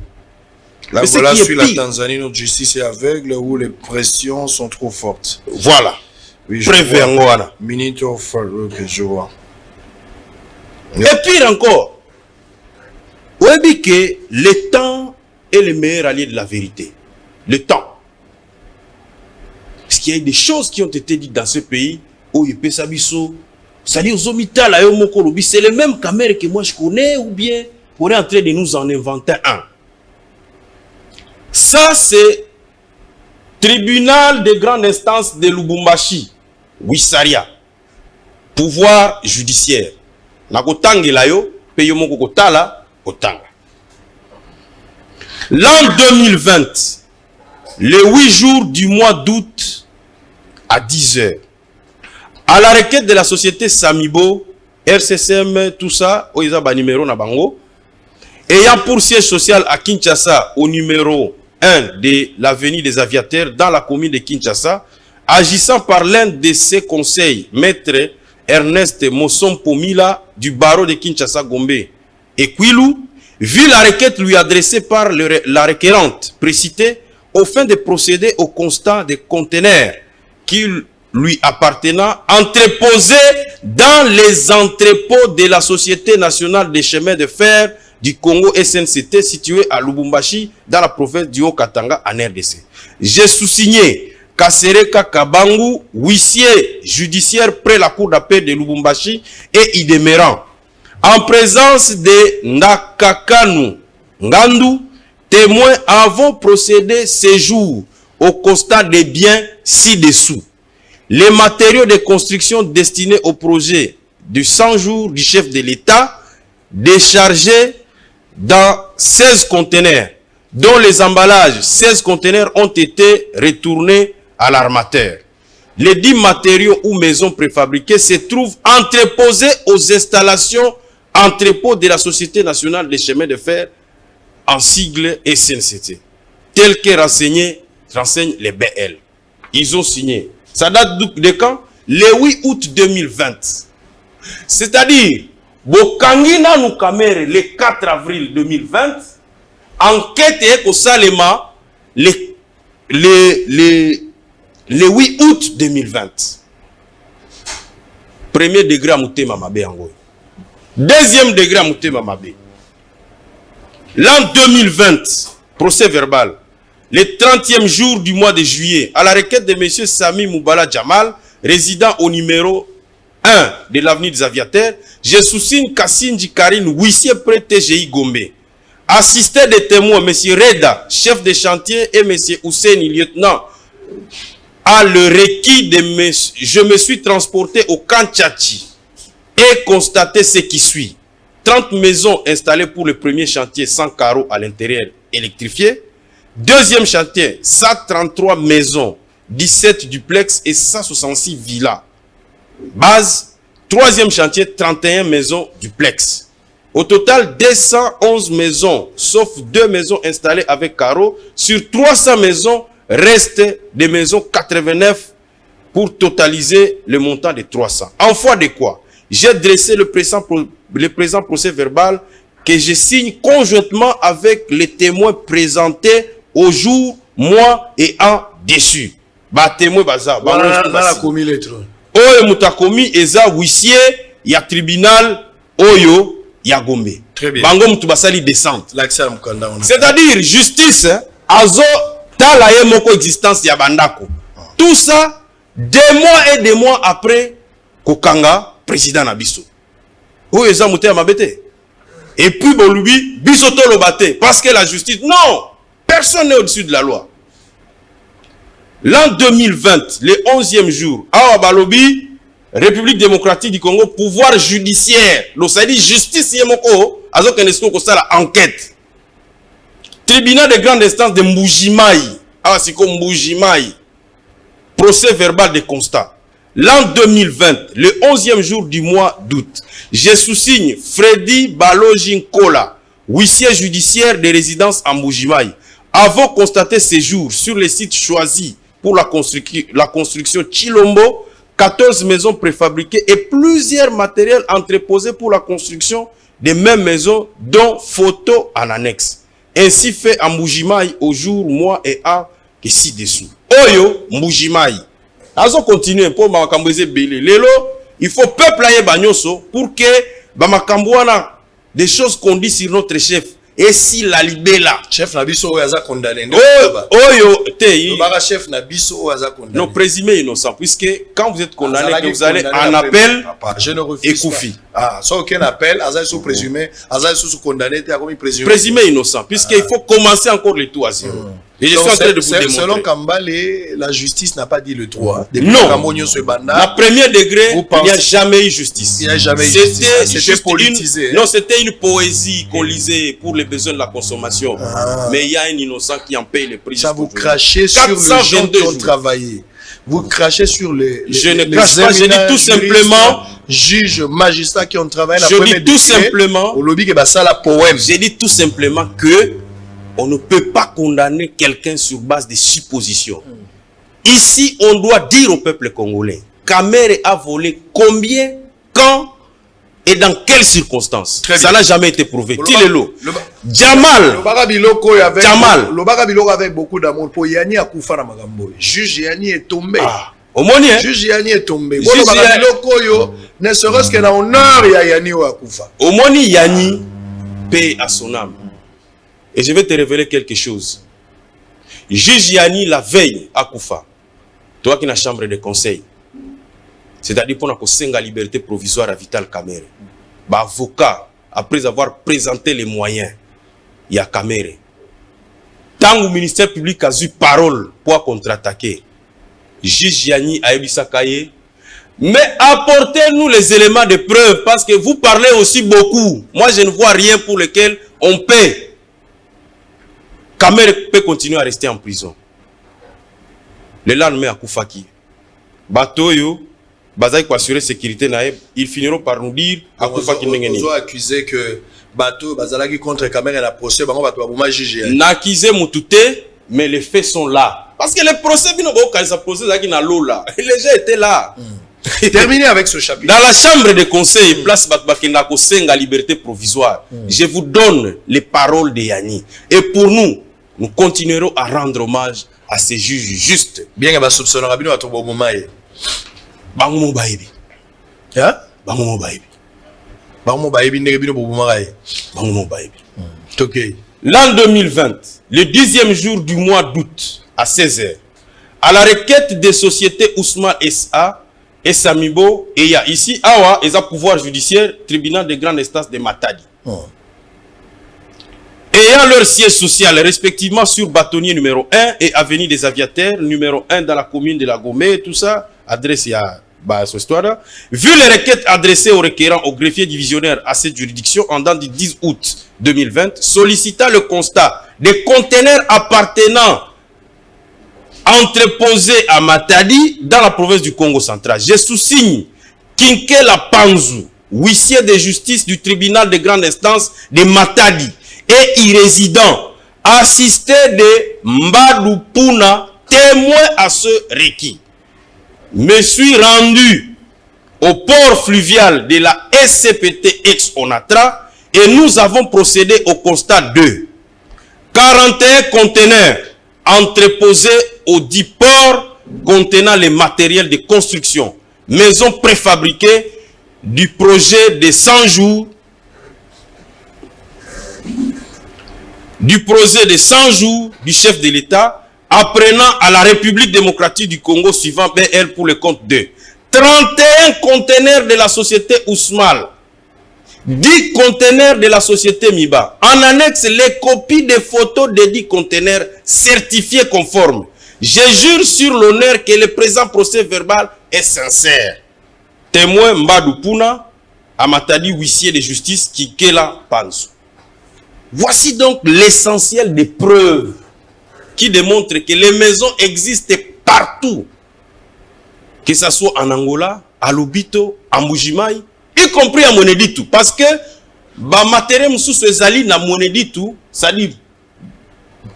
Speaker 4: L'Angola suit la Tanzanie, notre justice est aveugle où les pressions sont trop fortes.
Speaker 5: Voilà.
Speaker 4: Oui,
Speaker 5: préfère Angola.
Speaker 4: Minute of ok, je vois.
Speaker 5: Et pire encore, oui, que le temps est le meilleur allié de la vérité. Le temps. Parce qu'il y a des choses qui ont été dites dans ce pays. Oh, il peut s'abisso. C'est-à-dire, c'est le même caméra que moi je connais, ou bien on est en train de nous en inventer un. Ça, c'est tribunal de grande instance de Lubumbashi, Wissaria. Pouvoir judiciaire. Nakotangelayo, peyomoko kotala. L'an 2020, le 8 jours du mois d'août à 10 heures, à la requête de la société Samibo, RCCM, tout ça, Oizaba numéro Nabango, ayant pour siège social à Kinshasa au numéro 1 de l'avenue des Aviateurs dans la commune de Kinshasa, agissant par l'un de ses conseils, maître Ernest Mossompo Mila du barreau de Kinshasa Gombe, et Kwilu, vu la requête lui adressée par la requérante précitée, au fin de procéder au constat des conteneurs qui lui appartenant entreposés dans les entrepôts de la Société nationale des chemins de fer du Congo SNCT situé à Lubumbashi dans la province du Haut-Katanga en RDC. J'ai sous-signé Kasereka Kabangu, huissier judiciaire près la cour d'appel de Lubumbashi et y demeurant. En présence de Nakakanu Ngandu, témoins avons procédé ces jours au constat des biens ci-dessous. Les matériaux de construction destinés au projet du 100 jours du chef de l'État, déchargés dans 16 conteneurs, dont les emballages 16 conteneurs ont été retournés à l'armateur. Les 10 matériaux ou maisons préfabriquées se trouvent entreposés aux installations entrepôts de la Société nationale des chemins de fer en sigle SNCT, tel que renseignent les BL. Ils ont signé. Ça date de quand? Le 8 août 2020. C'est-à-dire, Bokangina nous camère le 4 avril 2020, enquête est au Salema le 8 août 2020. Premier degré à Moutema Mabé Angoy. Deuxième degré à Moutema Mabé. L'an 2020, procès verbal, le 30e jour du mois de juillet, à la requête de M. Sami Moubala Djamal, résident au numéro 1 de l'avenue des Aviateurs, je soussigne Kassinji Karine, huissier près TGI Gombe. Assisté des témoins, M. Reda, chef de chantier, et M. Ousseini, lieutenant, à le requis de je me suis transporté au Kanchachi et constaté ce qui suit. 30 maisons installées pour le premier chantier sans carreaux à l'intérieur électrifié. Deuxième chantier, 133 maisons, 17 duplex et 166 villas. Base, troisième chantier, 31 maisons duplex. Au total, 211 maisons, sauf 2 maisons installées avec carreaux. Sur 300 maisons, restent des maisons 89 pour totaliser le montant de 300. En foi de quoi, j'ai dressé le présent procès verbal que je signe conjointement avec les témoins présentés au jour, mois et an dessus. Ba témoin baza. Oyo mutakomi eza huissier ya tribunal Oyo ya Gombe.
Speaker 4: Très bien.
Speaker 5: Bango mutu basali descente.
Speaker 4: C'est-à-dire
Speaker 5: justice azo tala ye moko existence ya bandako. Tout ça 2 mois et 2 mois après kokanga président na biso. Oyo eza mutu ya mabete. Et puis bon lui biso to lobate parce que la justice non, personne n'est au-dessus de la loi. L'an 2020, le 11e jour, Awa Balobi, République démocratique du Congo, pouvoir judiciaire, l'osadi justice yemoko, azo kenesko ko sala enquête. Tribunal de grande instance de Mbujimai, Awa siko Mbujimai, procès verbal de constat. L'an 2020, le 11e jour du mois d'août, je sous-signe Freddy Balojinkola, huissier judiciaire de résidence en Mbujimai. Avant constater ces jours sur les sites choisis pour la construction Chilombo, 14 maisons préfabriquées et plusieurs matériels entreposés pour la construction des mêmes maisons, dont photos en annexe. Ainsi fait à Mbujimai au jour, mois et an que ci-dessous. Oyo, Mbujimai. Azo continuer pour Makamboze Bele. Lelo, il faut peuple aye banyoso pour que Bamakambouana des choses qu'on dit sur notre chef. Et si la libella.
Speaker 4: Chef Nabiso Oyaza condamné.
Speaker 5: Oyo, te.
Speaker 4: Chef Nabiso Oyaza condamné.
Speaker 5: Non, présumé innocent. Puisque quand vous êtes condamné, vous allez en appel et Koufi.
Speaker 4: Ah, sans aucun appel, Aza sous présumé, Aza sous condamné, tu as commis présumé.
Speaker 5: Présumé innocent. Puisqu'il faut commencer encore le tout à zéro. Et je suis en train de vous démontrer.
Speaker 4: Selon Kambale, la justice n'a pas dit le droit.
Speaker 5: Non. La premier degré, il n'y a jamais eu justice.
Speaker 4: Il n'y a jamais eu justice.
Speaker 5: C'était politisé. Non, c'était une poésie qu'on lisait pour les besoins de la consommation. Mais il y a un innocent qui en paye les prix.
Speaker 4: Ça vous crachez sur les gens qui ont travaillé. Vous crachez sur les
Speaker 5: je ne crache pas, je dis tout simplement
Speaker 4: juges, magistrats qui ont travaillé.
Speaker 5: Je dis tout simplement.
Speaker 4: Au lobby que ça la poème.
Speaker 5: Je dis tout simplement que on ne peut pas condamner quelqu'un sur base de suppositions. Ici, on doit dire au peuple congolais, Kamere a volé combien, quand et dans quelles circonstances. Ça n'a jamais été prouvé. Tilelo. Jamal.
Speaker 4: Jamal. Le Bagabiloko avec beaucoup d'amour pour Yanni Akoufa na Magambo. Juge Yanni est tombé.
Speaker 5: Omoni,
Speaker 4: juge Yanni est tombé. Le Bagabiloko yo ne serait-ce que dans honneur ya Yanni Akoufa.
Speaker 5: Omoni Yanni paie à son âme. Et je vais te révéler quelque chose. Juge Yanni la veille à Koufa, toi qui es dans la chambre de conseil, c'est-à-dire pour la liberté provisoire à Vital Kamere, avocat, après avoir présenté les moyens, il y a Kamere. Tant que le ministère public a eu parole pour contre-attaquer, juge Yanni a eu sa cahier, mais apportez-nous les éléments de preuve parce que vous parlez aussi beaucoup. Moi, je ne vois rien pour lequel on paie. Kamere peut continuer à rester en prison. Le lendemain à Koufaki, Batoyo, Bazaï pour assurer sécurité naïb, ils finiront par nous dire à Koufaki n'engeni.
Speaker 4: Ils ont accusé que Bato Bazalaki contre Kamere et la procès, Bango Bato Abouma jugé.
Speaker 5: N'accusé Moutouté, mais les faits sont là. Parce que le procès vient au cas ça procès là qui n'a l'eau là. Les gens étaient là.
Speaker 4: Terminé avec ce chapitre.
Speaker 5: Dans la chambre de conseil, place Bakbakendako Senga liberté provisoire. Je vous donne les paroles de Yanni. Et pour nous continuerons à rendre hommage à ces juges justes.
Speaker 4: Bien que soupçonne Rabino à ton bon moment.
Speaker 5: Bango Baïbi.
Speaker 4: Hein?
Speaker 5: Bango Baïbi.
Speaker 4: Bango Baïbi n'est pas bon moment.
Speaker 5: Bango Baïbi.
Speaker 4: Ok.
Speaker 5: L'an 2020, le 10e jour du mois d'août, à 16h, à la requête des sociétés Ousmane SA, et Samibo et il y a ici awa ils ont pouvoir judiciaire tribunal de grande instance de Matadi. Ayant leur siège social respectivement sur bâtonnier numéro 1 et avenue des Aviataires numéro 1 dans la commune de la Gomé, tout ça, adresse il y a cette histoire. Vu les requêtes adressées aux requérants au greffier divisionnaire à cette juridiction en date du 10 août 2020, sollicitant le constat des conteneurs appartenant entreposés à Matadi dans la province du Congo central. Je sous-signe Kinkela Panzu, huissier de justice du tribunal de grande instance de Matadi et irrésident, assisté de Mbadou Puna, témoin à ce requis. Me suis rendu au port fluvial de la SCPT ex-Onatra et nous avons procédé au constat de 41 conteneurs entreposés au dit port contenant les matériels de construction, maisons préfabriquées du projet de 100 jours, du chef de l'État, apprenant à la République démocratique du Congo suivant BL pour le compte de 31 conteneurs de la société Ousmal, 10 conteneurs de la société Miba. En annexe, les copies des photos des 10 conteneurs certifiés conformes. Je jure sur l'honneur que le présent procès verbal est sincère. Témoin Mbadou Puna, Amatadi, huissier de justice, Kikela Panzu. Voici donc l'essentiel des preuves qui démontrent que les maisons existent partout. Que ce soit en Angola, à Lobito, à Mbujimaï, y compris à Moneditu. Parce que, ba matériel moussous ezali na Moneditu, c'est-à-dire,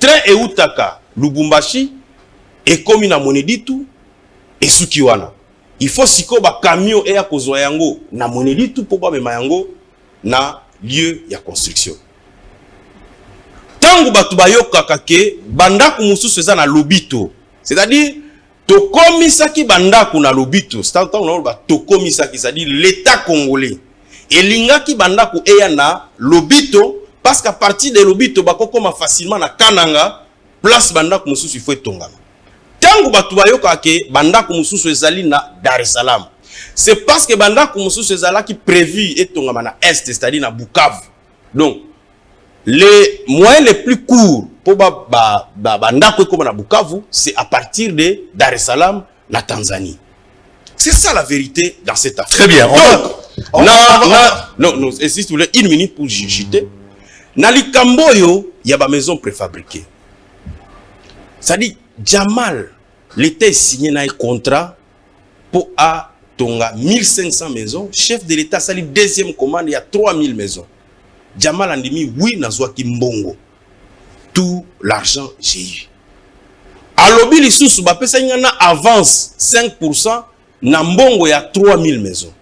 Speaker 5: train et Utaka, Lubumbashi, et comme na Moneditu, et Sukiwana. Il faut siko ba camion et ya kozwa yango na Moneditu pour ba mema yango na lieu ya construction. Tangu batu bayokaka ke bandaku mususu eza na Lobito, c'est-à-dire tokomisaki bandaku na Lobito, c'est-à-dire tokomisaki, c'est-à-dire l'État congolais elingaki bandaku eya na Lobito parce qu'à partir de Lobito bakokoma facilement na Kananga place bandaku mususu il faut etongama. Tangu batu bayokaka ke bandaku mususu ezali na Dar es Salaam, c'est parce que bandaku mususu ezalaki prévu etongama na Est, c'est-à-dire na Bukavu. Donc les moyens les plus courts pour bandako comme na Bukavu, c'est à partir de Dar es Salaam, la Tanzanie. C'est ça la vérité dans cette affaire.
Speaker 4: Très bien.
Speaker 5: Non, si vous voulez, une minute pour chuter. Dans les Camboyo, il y a des maisons préfabriquées. Ça dit, Jamal, l'État signé un contrat pour à Tonga 1500 maisons. Chef de l'État, ça dit deuxième commande, il y a 3000 maisons. Jamal a dit oui, Nazwaki Mbongo. Tout l'argent j'ai eu. À l'obi l'issous, avance 5%, na Mbongo il y a 3000 maisons.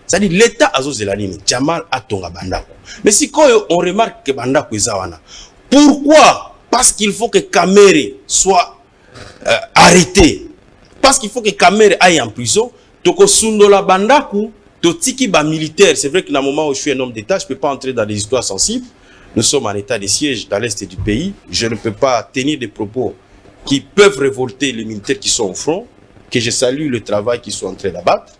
Speaker 5: C'est-à-dire l'État a zozelanini, Jamal a tonga bandako. Mais si on remarque que bandako izawana, pourquoi? Parce qu'il faut que Kamere soit arrêté. Parce qu'il faut que Kamere aille en prison. Toko sundola bandako. Totiki ba militaire, c'est vrai que dans le moment où je suis un homme d'État, je ne peux pas entrer dans des histoires sensibles. Nous sommes en état de siège dans l'est du pays. Je ne peux pas tenir des propos qui peuvent révolter les militaires qui sont au front, que je salue le travail qu'ils sont en train d'abattre.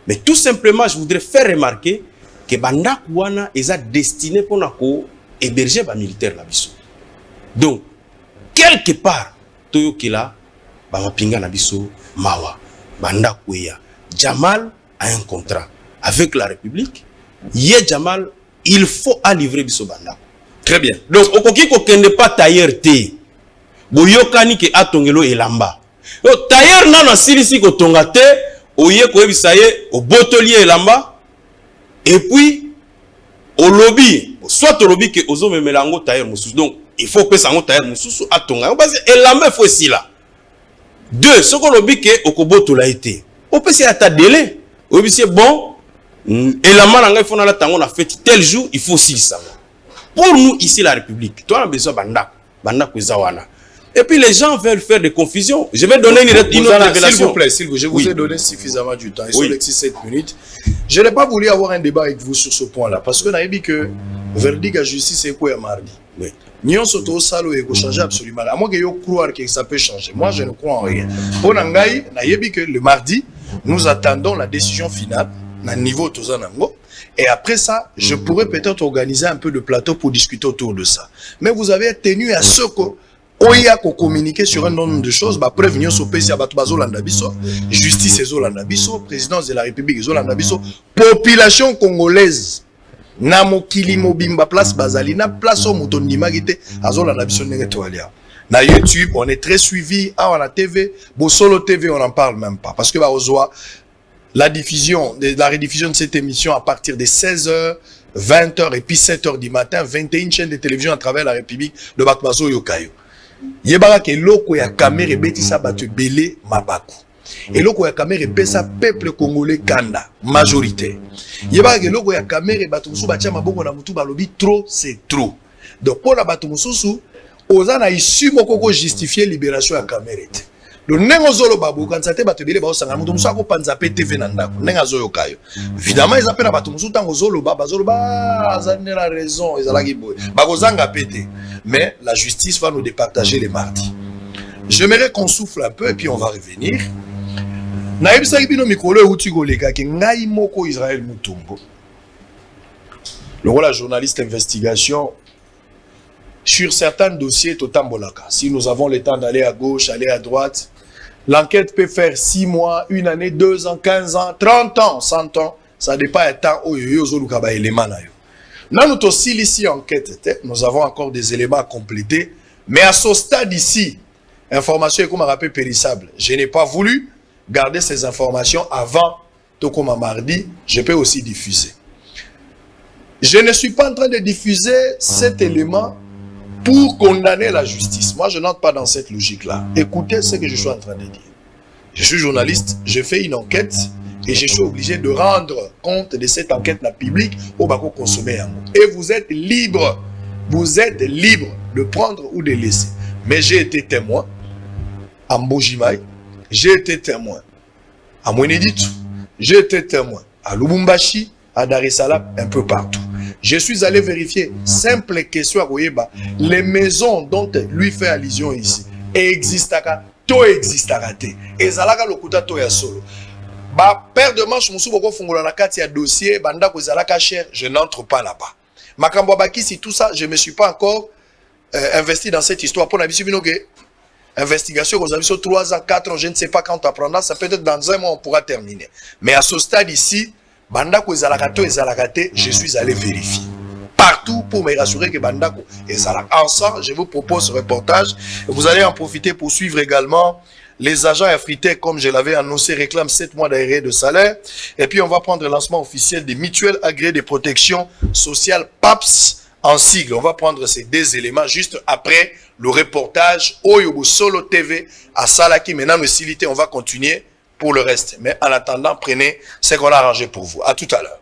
Speaker 5: Mais tout simplement, je voudrais faire remarquer que Banda Kouana est destiné pour héberger les militaires là-bas. Donc, quelque part, Toyo Kila, Bamapinga Nabiso, Mawa, Banda Kouya, Jamal a un contrat avec la République. Yé Jamal, il faut à livrer Biso Banda.
Speaker 4: Très bien.
Speaker 5: Donc, au koki ko kende pas tailleur te. Boyokani ke atongelo elamba. Donc, tailleur nana silisi ko tonga te, oye ko ebisaye, au botelier elamba. Et puis, au lobby, soit au lobby que ozo me melango tailleur mususu. Donc, il faut que ça ngo tailleur mususu atonga. Parce que elamba faut ici là. Deux, ce qu'on lobby que okoboto l'a été. On peut essayer à ta délai. Oui, c'est bon. Et la main, il faut la tango, on a fait tel jour, il faut aussi ça. Pour nous, ici, la République, toi, on a besoin de Banda Kouzawana. Et puis, les gens veulent faire des confusions. Je vais donner une autre révélation.
Speaker 4: S'il vous plaît, je vous ai donné suffisamment du temps. Il sont les 7 minutes. Je n'ai pas voulu avoir un débat avec vous sur ce point-là. Parce que on a dit que verdict à justice, c'est quoi mardi? Oui. Nyon soto salo et ko changer absolument. À moins que yo croire que ça peut changer. Moi, je ne crois en rien. Pour Nangai, na yebi que le mardi, Nous attendons la décision finale, à niveau Tozanango. Et après ça, je pourrais peut-être organiser un peu de plateau pour discuter autour de ça. Mais vous avez tenu à ce que Oya ko communiquer sur un nombre de choses, bah prévenir sur PC abatu bazolanda biso, justice ezolanda biso, présidence de la République ezolanda biso, population congolaise na mokili mobimba place bazali na place au mutondi magite azolanda biso ndenge toalia. Na YouTube, on est très suivi, à la TV, Bosolo TV, on n'en parle même pas parce que bah ozoa la rediffusion de cette émission à partir de 16h, 20h et puis 7h du matin, 21 chaînes de télévision à travers la République de Bakbazo Yokayo. Yebara ke loko ya kamere betisa batu belé mabaku. Et loko ya kamere pesa peuple congolais kanda majorité. Yebara ke loko ya kamere batu musu batia maboko na mutu balobi trop c'est trop. Donc pour la batu mususu ozana isu moko justifier libération ya kamere. Le nengozolo babu quand ça te batu belé ba osanga mutu musu ko panza TV na ndako nengazo yokayo. Évidemment ils appellent batu musu tango zolo ba azane la raison ezalaki boy. Bakozanga pété. Mais la justice va nous départager les mardis. J'aimerais qu'on souffle un peu et puis on va revenir. Naïb Saribino Mikolo Utigoleka qui ngai moko Israël Mutombo. Le rôle de journaliste d'investigation sur certains dossiers Totambolaka. Si nous avons le temps d'aller à gauche, aller à droite, l'enquête peut faire 6 mois, 1 année, 2 ans, 15 ans, 30 ans, 100 ans. Ça dépend du temps où Yozolukaba élément. Là, nous aussi ici enquête, nous avons encore des éléments à compléter, mais à ce stade ici, information est comme un rappel périssable. Je n'ai pas voulu garder ces informations avant, tout comme un mardi, je peux aussi diffuser. Je ne suis pas en train de diffuser cet élément pour condamner la justice. Moi, je n'entre pas dans cette logique-là. Écoutez ce que je suis en train de dire. Je suis journaliste, je fais une enquête, et je suis obligé de rendre compte de cette enquête publique au Bako consommer. Et vous êtes libre de prendre ou de laisser. Mais j'ai été témoin à Mbojimai, j'ai été témoin à Mweneditu, j'ai été témoin à Lubumbashi, à Dar es Salaam, un peu partout. Je suis allé vérifier, simple question à Koyeba, les maisons dont lui fait allusion ici, existent, tout existe à rater. Et Zalaka Lokuta Toya Solo. Bah, père de manche, Moussou Boko Fungola Nakati a dossier, Banda Kozalaka cher, je n'entre pas là-bas. Makambo Baki, si tout ça, je ne me suis pas encore investi dans cette histoire. Pour l'habitude, investigation, vous avez sur 3 ans, 4 ans, je ne sais pas quand on apprendra, ça peut être dans un mois, on pourra terminer. Mais à ce stade ici, Banda Kozalakato et Zalakate, je suis allé vérifier. Partout pour me rassurer que Bandako et Zalak. Ensemble, je vous propose ce reportage. Vous allez en profiter pour suivre également. Les agents africains, comme je l'avais annoncé, réclament 7 mois d'arrêt de salaire. Et puis, on va prendre le lancement officiel des mutuelles agréées de protection sociale PAPS en sigle. On va prendre ces 2 éléments juste après le reportage Oyobo Solo TV à Salaki. Maintenant, nous silité, on va continuer pour le reste. Mais en attendant, prenez ce qu'on a arrangé pour vous. À tout à l'heure.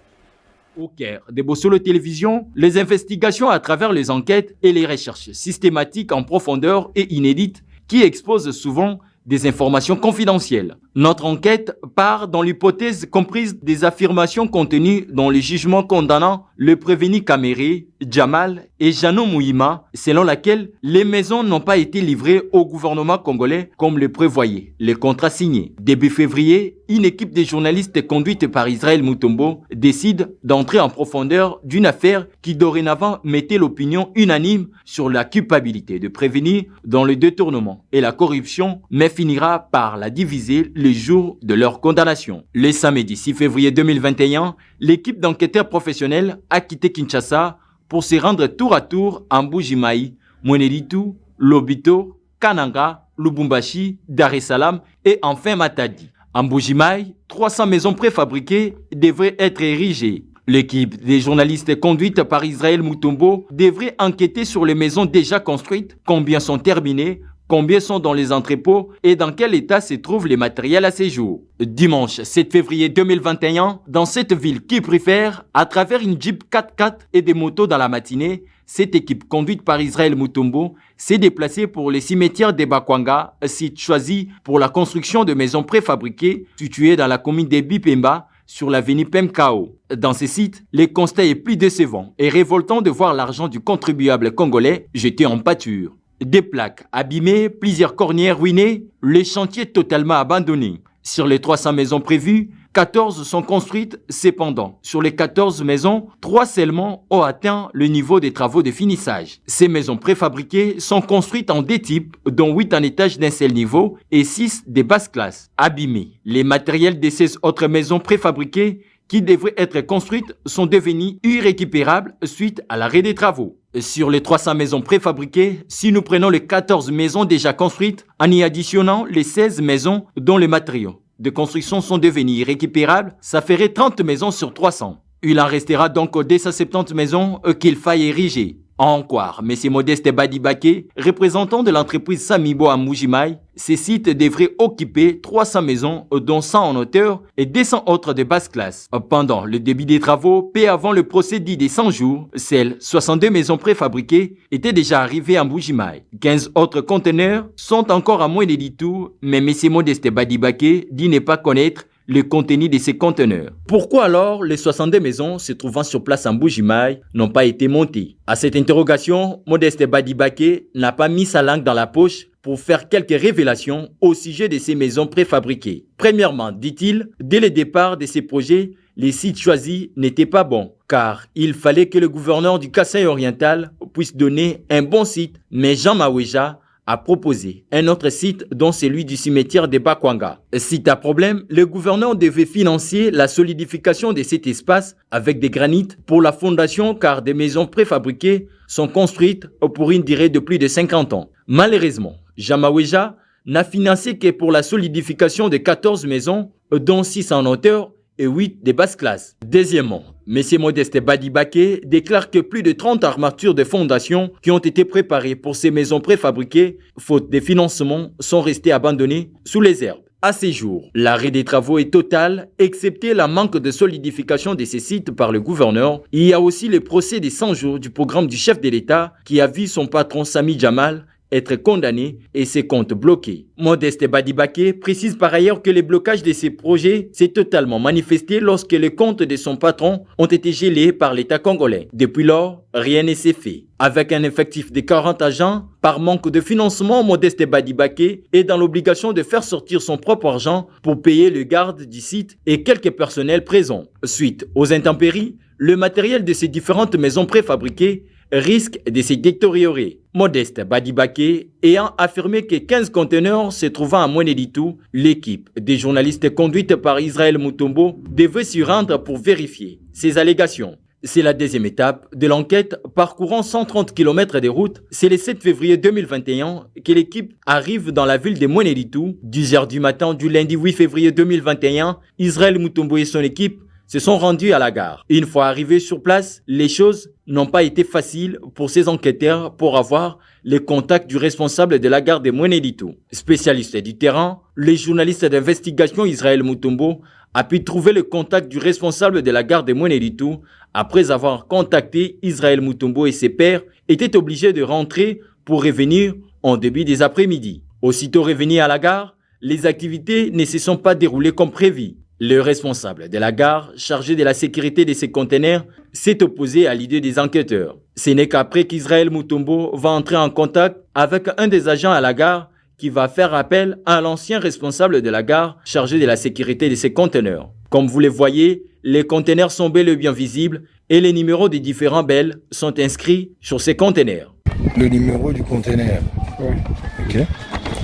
Speaker 6: Au Caire, de Bossolo Télévision, les investigations à travers les enquêtes et les recherches systématiques en profondeur et inédites qui exposent souvent des informations confidentielles. Notre enquête part dans l'hypothèse comprise des affirmations contenues dans les jugements condamnant le prévenu Kamere, Jamal et Jano Mouhima, selon laquelle les maisons n'ont pas été livrées au gouvernement congolais comme le prévoyait les contrats signés. Début février, une équipe de journalistes conduite par Israël Mutombo décide d'entrer en profondeur d'une affaire qui dorénavant mettait l'opinion unanime sur la culpabilité de prévenir dans le détournement et la corruption, mais finira par la diviser le jour de leur condamnation. Le samedi 6 février 2021, l'équipe d'enquêteurs professionnels a quitté Kinshasa pour se rendre tour à tour à Mbujimai, Mweneditu, Lobito, Kananga, Lubumbashi, Dar es Salaam et enfin Matadi. À Mbujimai, 300 maisons préfabriquées devraient être érigées. L'équipe des journalistes conduite par Israël Mutombo devrait enquêter sur les maisons déjà construites, combien sont terminées, combien sont dans les entrepôts et dans quel état se trouvent les matériels à ces jours. Dimanche 7 février 2021, dans cette ville qui préfère, à travers une Jeep 4x4 et des motos dans la matinée, cette équipe conduite par Israël Mutombo s'est déplacée pour les cimetières de Bakwanga, site choisi pour la construction de maisons préfabriquées situées dans la commune de Bipemba, sur l'avenue Pemkao. Dans ces sites, le constat est plus décevant et révoltant de voir l'argent du contribuable congolais jeté en pâture. Des plaques abîmées, plusieurs cornières ruinées, les chantiers totalement abandonnés. Sur les 300 maisons prévues, 14 sont construites. Cependant, sur les 14 maisons, 3 seulement ont atteint le niveau des travaux de finissage. Ces maisons préfabriquées sont construites en 2 types, dont 8 en étage d'un seul niveau et 6 des basses classes. Abîmées. Les matériels de ces autres maisons préfabriquées qui devraient être construites sont devenus irrécupérables suite à l'arrêt des travaux. Sur les 300 maisons préfabriquées, si nous prenons les 14 maisons déjà construites, en y additionnant les 16 maisons dont les matériaux de construction sont devenus irrécupérables, ça ferait 30 maisons sur 300. Il en restera donc 270 maisons qu'il faille ériger. En croire M. Modeste Badibake, représentant de l'entreprise Samibo à Mbuji-Mayi, ces sites devraient occuper 300 maisons, dont 100 en hauteur et 200 autres de basse classe. Pendant le début des travaux, peu avant le procès dit des 100 jours, celles 62 maisons préfabriquées étaient déjà arrivées à Mbuji-Mayi. 15 autres conteneurs sont encore à moins de 10 tours, mais M. Modeste Badibake dit ne pas connaître le contenu de ces conteneurs. Pourquoi alors les 62 maisons se trouvant sur place en Mbuji-Mayi n'ont pas été montées? À cette interrogation, Modeste Badibake n'a pas mis sa langue dans la poche pour faire quelques révélations au sujet de ces maisons préfabriquées. Premièrement, dit-il, dès le départ de ces projets, les sites choisis n'étaient pas bons, car il fallait que le gouverneur du Kasaï oriental puisse donner un bon site, mais Jean Maweja a proposé un autre site, dont celui du cimetière de Bakwanga. Site à problème, le gouverneur devait financer la solidification de cet espace avec des granites pour la fondation, car des maisons préfabriquées sont construites pour une durée de plus de 50 ans. Malheureusement, Jean Maweja n'a financé que pour la solidification de 14 maisons, dont 6 en hauteur et 8 de basse classe. Deuxièmement, M. Modeste Badibake déclare que plus de 30 armatures de fondation qui ont été préparées pour ces maisons préfabriquées, faute de financement, sont restées abandonnées sous les herbes. À ces jours, l'arrêt des travaux est total, excepté la manque de solidification de ces sites par le gouverneur. Il y a aussi le procès des 100 jours du programme du chef de l'État qui a vu son patron Sami Jamal être condamné et ses comptes bloqués. Modeste Badibake précise par ailleurs que le blocage de ces projets s'est totalement manifesté lorsque les comptes de son patron ont été gelés par l'État congolais. Depuis lors, rien ne s'est fait. Avec un effectif de 40 agents, par manque de financement, Modeste Badibake est dans l'obligation de faire sortir son propre argent pour payer le garde du site et quelques personnels présents. Suite aux intempéries, le matériel de ces différentes maisons préfabriquées risque de se détériorer. Modeste Badibake ayant affirmé que 15 conteneurs se trouvant à Mweneditu, l'équipe des journalistes conduite par Israël Mutombo devait s'y rendre pour vérifier ces allégations. C'est la deuxième étape de l'enquête parcourant 130 km de route. C'est le 7 février 2021 que l'équipe arrive dans la ville de Mweneditu. 10h du matin du lundi 8 février 2021, Israël Mutombo et son équipe se sont rendus à la gare. Une fois arrivés sur place, les choses n'ont pas été faciles pour ces enquêteurs pour avoir les contacts du responsable de la gare de Mweneditu. Spécialiste du terrain, le journaliste d'investigation Israël Mutombo a pu trouver le contact du responsable de la gare de Mweneditu. Après avoir contacté Israël Mutombo et ses pairs, étaient obligés de rentrer pour revenir en début des après-midi. Aussitôt revenus à la gare, les activités ne se sont pas déroulées comme prévu. Le responsable de la gare, chargé de la sécurité de ces conteneurs, s'est opposé à l'idée des enquêteurs. Ce n'est qu'après qu'Israël Mutombo va entrer en contact avec un des agents à la gare qui va faire appel à l'ancien responsable de la gare chargé de la sécurité de ces conteneurs. Comme vous le voyez, les conteneurs sont bel et bien visibles et les numéros des différents bels sont inscrits sur ces conteneurs.
Speaker 4: Le numéro du conteneur.
Speaker 7: Ouais.
Speaker 4: Ok.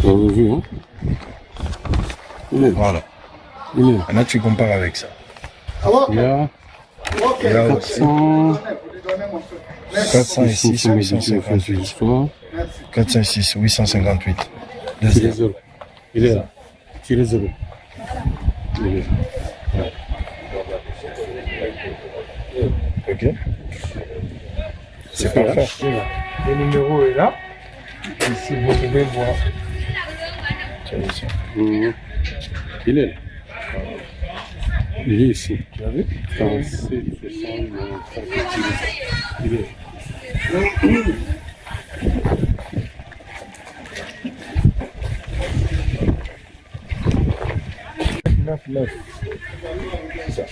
Speaker 7: On a vu, hein?
Speaker 4: Voilà. Là, tu compares avec ça.
Speaker 7: Il y a 400...
Speaker 4: 406, 858. 406, 858. Deuxième.
Speaker 7: Il est là. Tirez 0. Il est là. Ouais.
Speaker 4: Ok. C'est parfait.
Speaker 7: Le numéro est là. Ici, vous pouvez voir. Il est là. Il est ici. Tu as vu? 47, il est. Neuf. C'est ça.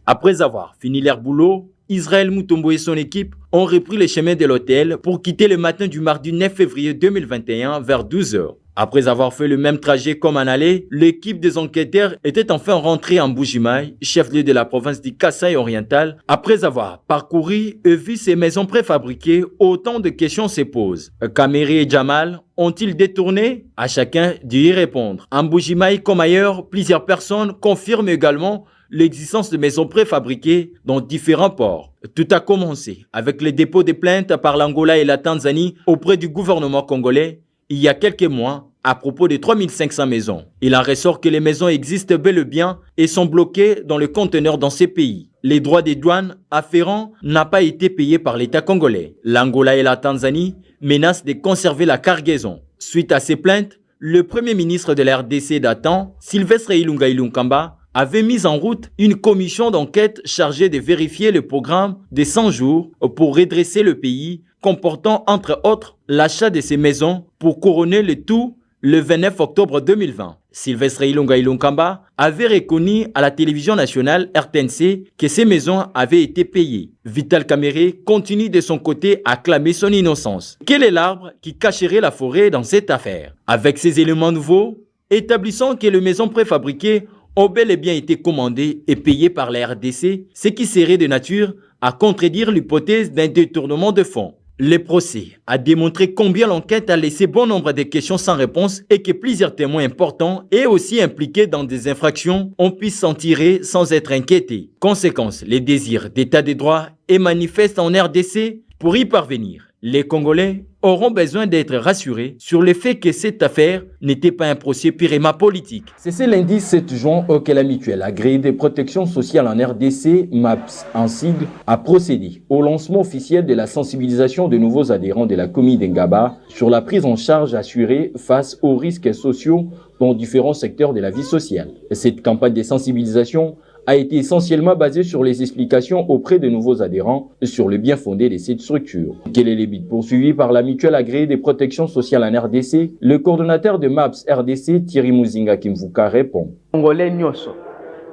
Speaker 6: Après avoir fini leur boulot, Israël Mutombo et son équipe ont repris les chemins de l'hôtel pour quitter le matin du mardi 9 février 2021 vers 12h. Après avoir fait le même trajet comme en aller, l'équipe des enquêteurs était enfin rentrée en Mbuji-Mayi, chef-lieu de la province du Kasaï oriental. Après avoir parcouru et vu ces maisons préfabriquées, autant de questions se posent. Kameri et Jamal ont-ils détourné? À chacun d'y répondre. En Mbuji-Mayi comme ailleurs, plusieurs personnes confirment également l'existence de maisons préfabriquées dans différents ports. Tout a commencé avec les dépôts de plaintes par l'Angola et la Tanzanie auprès du gouvernement congolais il y a quelques mois à propos des 3500 maisons. Il en ressort que les maisons existent bel et bien et sont bloquées dans le conteneur dans ces pays. Les droits des douanes afférents n'ont pas été payés par l'État congolais. L'Angola et la Tanzanie menacent de conserver la cargaison. Suite à ces plaintes, le premier ministre de la RDC datant, Sylvestre Ilunga Ilunkamba, avait mis en route une commission d'enquête chargée de vérifier le programme de 100 jours pour redresser le pays, comportant entre autres l'achat de ces maisons pour couronner le tout le 29 octobre 2020. Sylvestre Ilunga Ilunkamba avait reconnu à la télévision nationale RTNC que ces maisons avaient été payées. Vital Kamerhe continue de son côté à clamer son innocence. Quel est l'arbre qui cacherait la forêt dans cette affaire? Avec ces éléments nouveaux, établissant que les maisons préfabriquées ont bel et bien été commandées et payées par la RDC, ce qui serait de nature à contredire l'hypothèse d'un détournement de fonds. Le procès a démontré combien l'enquête a laissé bon nombre de questions sans réponse et que plusieurs témoins importants et aussi impliqués dans des infractions ont pu s'en tirer sans être inquiétés. Conséquence, les désirs d'état de droit est manifeste en RDC. Pour y parvenir, les Congolais auront besoin d'être rassurés sur le fait que cette affaire n'était pas un procès purement politique.
Speaker 8: C'est ce lundi 7 juin que la mutuelle agréée de protection sociale en RDC, MAPS en sigle, a procédé au lancement officiel de la sensibilisation de nouveaux adhérents de la commune d'Engaba sur la prise en charge assurée face aux risques sociaux dans différents secteurs de la vie sociale. Cette campagne de sensibilisation a été essentiellement basée sur les explications auprès de nouveaux adhérents sur le bien fondé de cette structure. Quel est le but poursuivi par la mutuelle agréée de protection sociale en RDC? Le coordonnateur de MAPS RDC, Thierry Muzinga Kimvuka, répond.
Speaker 9: Congolais nyoso,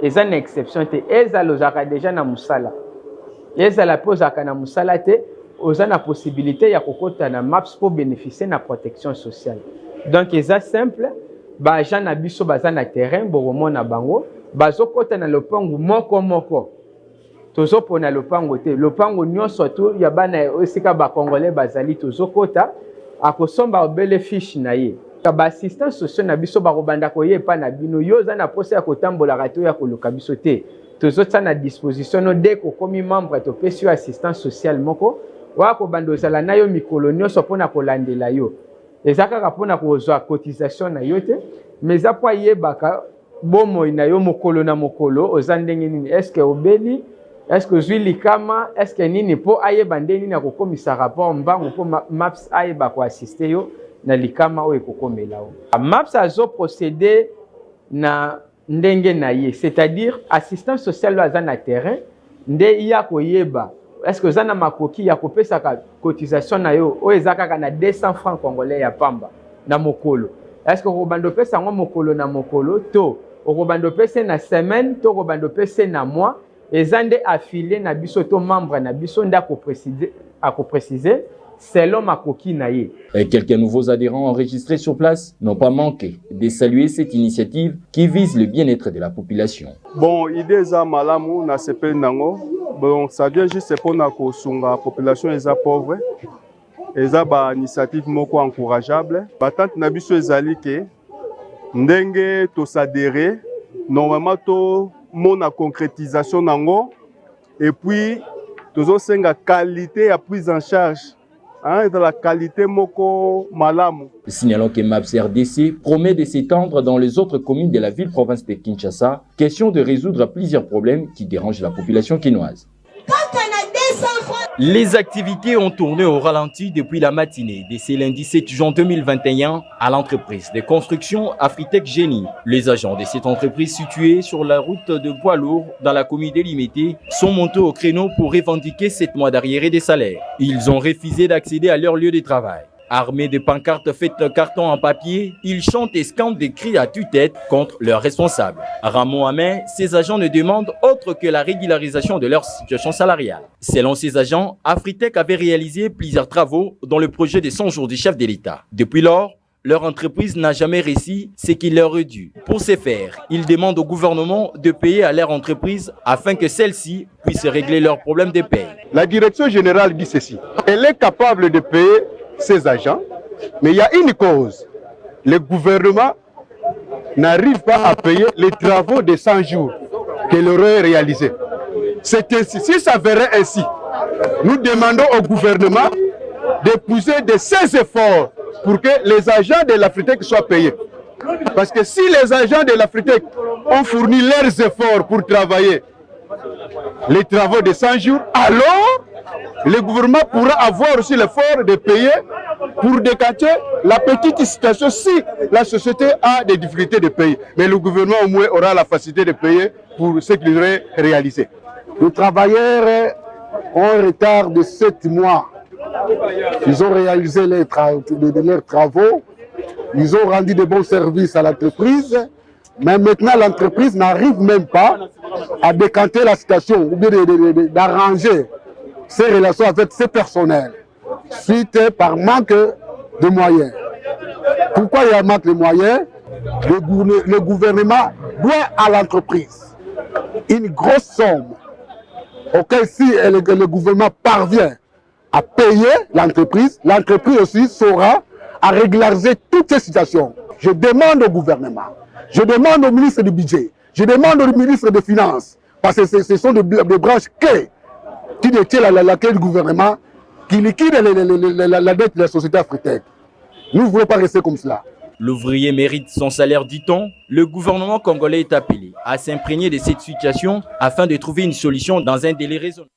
Speaker 9: eza na exception te, eza lozaka déjà na musala. Eza la pozaka na musala te, oza na possibilité ya kokota na MAPS pour bénéficier na protection sociale. Donc eza simple, ba agent na biso baza na terrain, boromona bango, bazokota na lopango moko tozopona lopango te lopango nyonso tu ya bana esika ba congolais bazali tozokota akosomba obele fiche na ye ba assistance sociale na biso bakobanda koyepa na bino yo za na posa ya kotambola rato ya koluka biso te tozotsa na disposition no dès ko komi membre to pesi assistance sociale moko wa ko bandozala na yo mikolo nyonso pona kolandela yo ezaka kapona kozwa cotisation na yo te mais apwa yebaka bomo ina yo mokolo na mokolo ozandenge nini eske obeli eske zwi likama eske nini po ayeba ndenge na kokomisa rapport mbango po MAPS ayeba ko assister yo na likama o ekokomela o MAPS azo procéder na ndenge na ye c'est-à-dire assistance sociale aza na terrain nde ya koyeba eske ozana makoki ya kopesa ka cotisation na yo o ezaka na 200 francs congolais ya pamba na mokolo est-ce que robando pesa ngo mokolo na mokolo to robando pesa na semaine to robando pesa na mois ezande affilié na biso to membre na biso nda ko préciser selon makoki na ye.
Speaker 8: Quelques nouveaux adhérents enregistrés sur place n'ont pas manqué de saluer cette initiative qui vise le bien-être de la population.
Speaker 7: Bon, idée za malamu na sepel nango. Bon, ça vient juste pour na kosunga population eza pauvre. Eza ba initiative moko encourageable. Batante na biso ezali ke ndenge to s'adhérer normalement to mona concrétisation nango et puis tozo senga qualité à prise en charge de la qualité moko malamu.
Speaker 8: Signalons que MAPS RDC promet de s'étendre dans les autres communes de la ville-province de Kinshasa, question de résoudre plusieurs problèmes qui dérangent la population quinoise.
Speaker 6: Les activités ont tourné au ralenti depuis la matinée de ce lundi 7 juin 2021 à l'entreprise de construction Afritech Génie. Les agents de cette entreprise située sur la route de poids lourds dans la commune délimitée sont montés au créneau pour revendiquer 7 mois d'arriérés des salaires. Ils ont refusé d'accéder à leur lieu de travail. Armés de pancartes faites de carton en papier, ils chantent et scandent des cris à tue-tête contre leurs responsables. Ramon Hamel, ces agents ne demandent autre que la régularisation de leur situation salariale. Selon ces agents, Afritech avait réalisé plusieurs travaux dans le projet des 100 jours du chef de l'État. Depuis lors, leur entreprise n'a jamais réussi ce qu'il leur est dû. Pour ce faire, ils demandent au gouvernement de payer à leur entreprise afin que celle-ci puisse régler leurs problèmes de paie.
Speaker 7: La direction générale dit ceci. Elle est capable de payer ses agents, mais il y a une cause. Le gouvernement n'arrive pas à payer les travaux de 100 jours qu'elle aurait réalisés. C'est ainsi. Si ça verrait ainsi, nous demandons au gouvernement d'épouser de ses efforts pour que les agents de l'Afritech soient payés. Parce que si les agents de l'Afritech ont fourni leurs efforts pour travailler les travaux de 100 jours, alors le gouvernement pourra avoir aussi l'effort de payer pour décanter la petite situation si la société a des difficultés de payer. Mais le gouvernement au moins aura la facilité de payer pour ce qu'il aurait réalisé.
Speaker 10: Les travailleurs ont un retard de 7 mois. Ils ont réalisé leurs travaux, ils ont rendu de bons services à l'entreprise, mais maintenant l'entreprise n'arrive même pas à décanter la situation ou bien d'arranger ses relations avec ses personnels, suite par manque de moyens. Pourquoi il y a un manque de moyens? Le gouvernement doit à l'entreprise une grosse somme, auquel si le gouvernement parvient à payer l'entreprise aussi saura à régulariser toutes ces situations. Je demande au gouvernement, je demande au ministre du budget, je demande au ministre des Finances, parce que ce sont des branches clés qui détiennent la clé du gouvernement, qui liquident la dette de la société africaine. Nous ne voulons pas rester comme cela.
Speaker 6: L'ouvrier mérite son salaire, dit-on. Le gouvernement congolais est appelé à s'imprégner de cette situation afin de trouver une solution dans un délai raisonnable.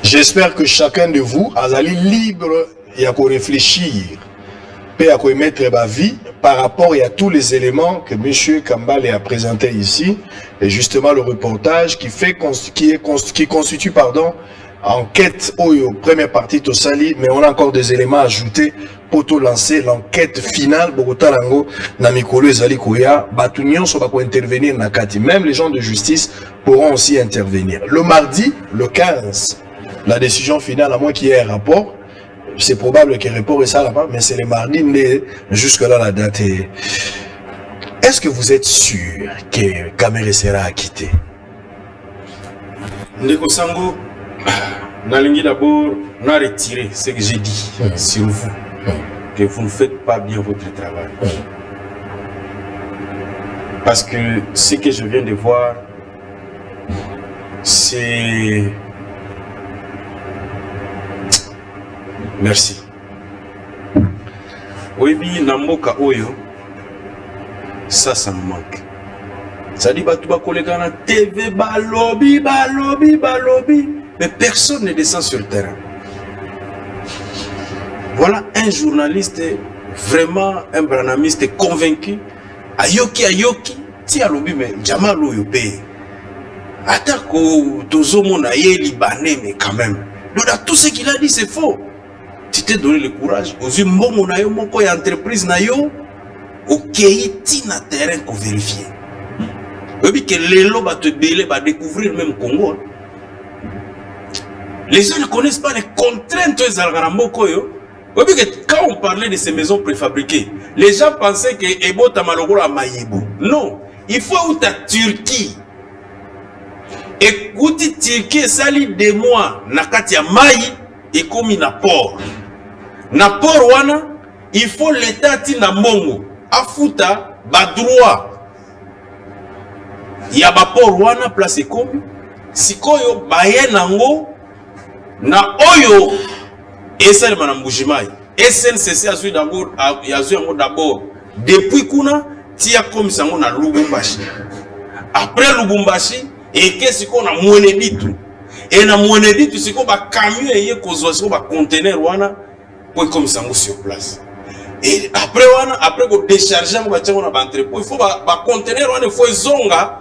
Speaker 4: J'espère que chacun de vous a libre et à réfléchir et à émettre ma vie par rapport à tous les éléments que M. Kambale a présentés ici, et justement le reportage qui constitue enquête au première partie de Sali, mais on a encore des éléments à ajouter pour tout lancer l'enquête finale. Bogota Lango, Namikolo Ezali Koya, Batunion soit pour intervenir Nakati. Même les gens de justice pourront aussi intervenir. Le mardi, le 15, la décision finale, à moins qu'il y ait un rapport, c'est probable qu'il y ait un rapport et ça là-bas, mais c'est le mardi, mais jusque-là la date est... Est-ce que vous êtes sûr que Kamere sera acquitté?
Speaker 5: Ndeko Sango, Nalingi d'abord, on a retiré ce que j'ai dit sur vous, que vous ne faites pas bien votre travail. Parce que ce que je viens de voir, c'est... Merci. Oyebi Namboka Oyo, ça me manque. Ça dit, tu vas coller dans la TV, balobi, mais personne ne descend sur le terrain. Voilà un journaliste, vraiment un branamiste convaincu. Ayoki, ti alobi, mais Jamal Oyope. Atako, Tozomo na ye libanais, mais quand même. Donc, tout ce qu'il a dit, c'est faux. Tu t'es donné le courage. Aux yeux, mon ayo, mon entreprise na yo, ok, ti na terrain qu'on vérifie. Oui, que les lots va te belé, va découvrir même Congo. Les gens ne connaissent pas les contraintes des Algarambokoyo. Oui, que quand on parlait de ces maisons préfabriquées, les gens pensaient que Ebo Tamalogoro a Maïbo. Non, il faut où ta Turquie. Et où tu Turquie, sali des mois, Nakatia Maï, et comme il n'a port. Na port wana, il faut l'état tina mongo. Afuta, ba droit. Ya ba port wana place comme sikoyo baye nango na oyo esale manambujimai SNCC azu d'abord yazu yango d'abord depuis kuna tia comme sango na Lubumbashi. Après Lubumbashi et que siko na Mweneditu et na Mweneditu siko ba camion eye kozwa siko ba conteneur wana pour comme sango sur place. Et après wana après ko décharger ngo ba tsango na ba entrepôt il faut ba conteneur wana il faut zonga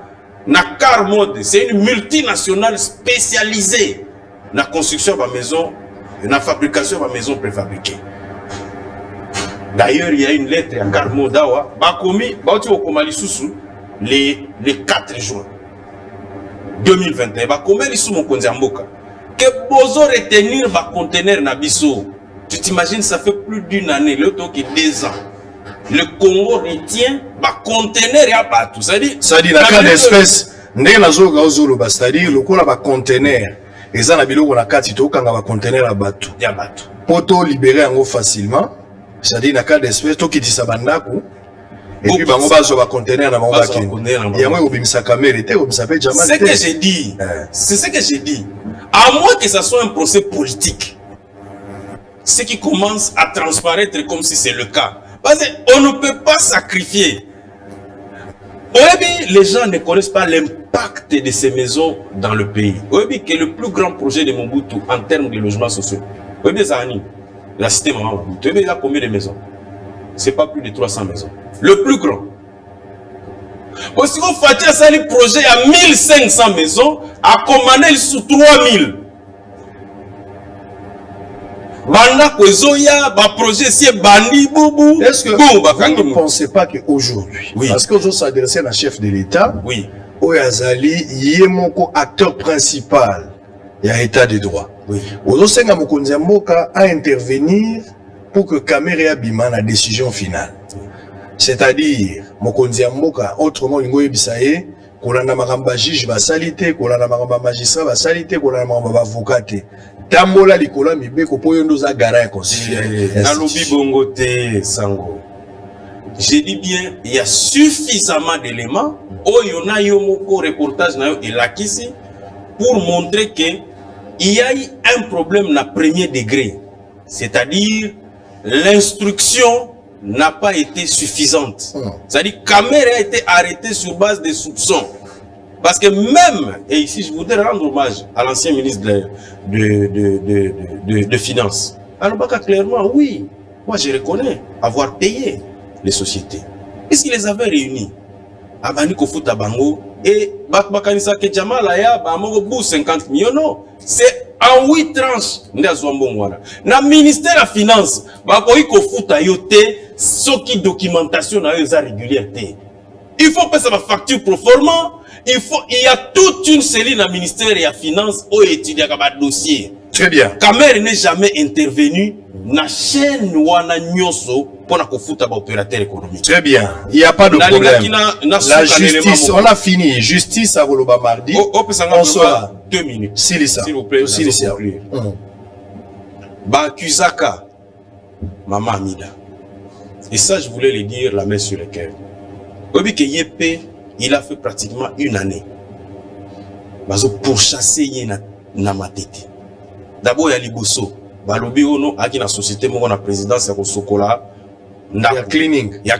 Speaker 5: na car mode, c'est une multinationale spécialisée dans la construction de la maison la fabrication de la maison préfabriquée. D'ailleurs, il y a une lettre à Carmo Dawa, le 4 juin 2021. Que bozo retenir le conteneur Nabiso. Tu t'imagines, ça fait plus d'une année, le temps qui 2 ans. Le Congo retient le conteneur à Batou. C'est-à-dire,
Speaker 4: dans le cas d'espèce, c'est-à-dire, le conteneur. Et ça, on a 4 conteneurs à Batou. Pour te libérer facilement, c'est-à-dire, dans le cas d'espèce, tu quittes sa bandakou. Et puis, on va sur un conteneur dans mon bakin. Il y a un caméra,
Speaker 5: c'est ce que j'ai dit. C'est ce que j'ai dit. À moins que ce soit un procès politique, ce qui commence à transparaître comme si c'est le cas. Parce qu'on ne peut pas sacrifier. Les gens ne connaissent pas l'impact de ces maisons dans le pays. Que le plus grand projet de Mobutu en termes de logements sociaux, la cité Maman Mobutu, il y a combien de maisons? C'est pas plus de 300 maisons. Le plus grand. Aussi, on fait ça, le projet à 1500 maisons, à commander sous 3000.
Speaker 4: Est-ce que vous ne pensez pas qu'aujourd'hui, parce que vous s'adressez à la chef de l'État,
Speaker 5: oui,
Speaker 4: Oyazali, il est mon acteur principal, il y a état de droit.
Speaker 5: Oui.
Speaker 4: Aujourd'hui, Mokonziamboka à intervenir pour que Kamere Abima la décision finale. C'est-à-dire, Mokonziamboka, autrement, il y a kolanda makamba juge ba salité, kolanda makamba magistrat ba salité, kolanda makamba avocat. Tambola likola mibeko po yondo za garant constitutionnel.
Speaker 5: Nalobi bongo te sango. J'ai dit bien, il y a suffisamment d'éléments au yona yomoko reportage na yo elakisi pour montrer que il y a eu un problème na premier degré. C'est-à-dire l'instruction n'a pas été suffisante. C'est-à-dire que Kamere a été arrêté sur base des soupçons. Parce que même, et ici je voudrais rendre hommage à l'ancien ministre de Finances, Alobaka clairement, oui, moi je reconnais avoir payé les sociétés. Est-ce qu'il les avait réunis? Abani Kofuta Bango et Bakbakanisa Kedjamalaya, Bamogo 50 millions, non. C'est en 8 tranches. Na ministère de la Finance, Bakoyi Kofuta Yote, ce qui documentation na yo régulière. Il faut que ça va facture proforma. Il y a toute une cellule dans le ministère de la Finance où étudier le dossier.
Speaker 4: Très bien.
Speaker 5: Kamere n'est jamais intervenu dans la chaîne wana nyoso pour la opérateur économique.
Speaker 4: Très bien. Il n'y a pas de problème. La justice, on a fini. Justice à Goloba mardi.
Speaker 5: On sera 2 minutes.
Speaker 4: S'il vous plaît.
Speaker 5: Bakuzaka, Maman Amida. Et ça, je voulais le dire la main sur le cœur. Obi que Yepé, il a fait pratiquement 1 année. Pour chasser Yena Namatete. D'abord, il y a Liboso. Balobi ono aki na société moko na présidence ya Kosokola. Il y a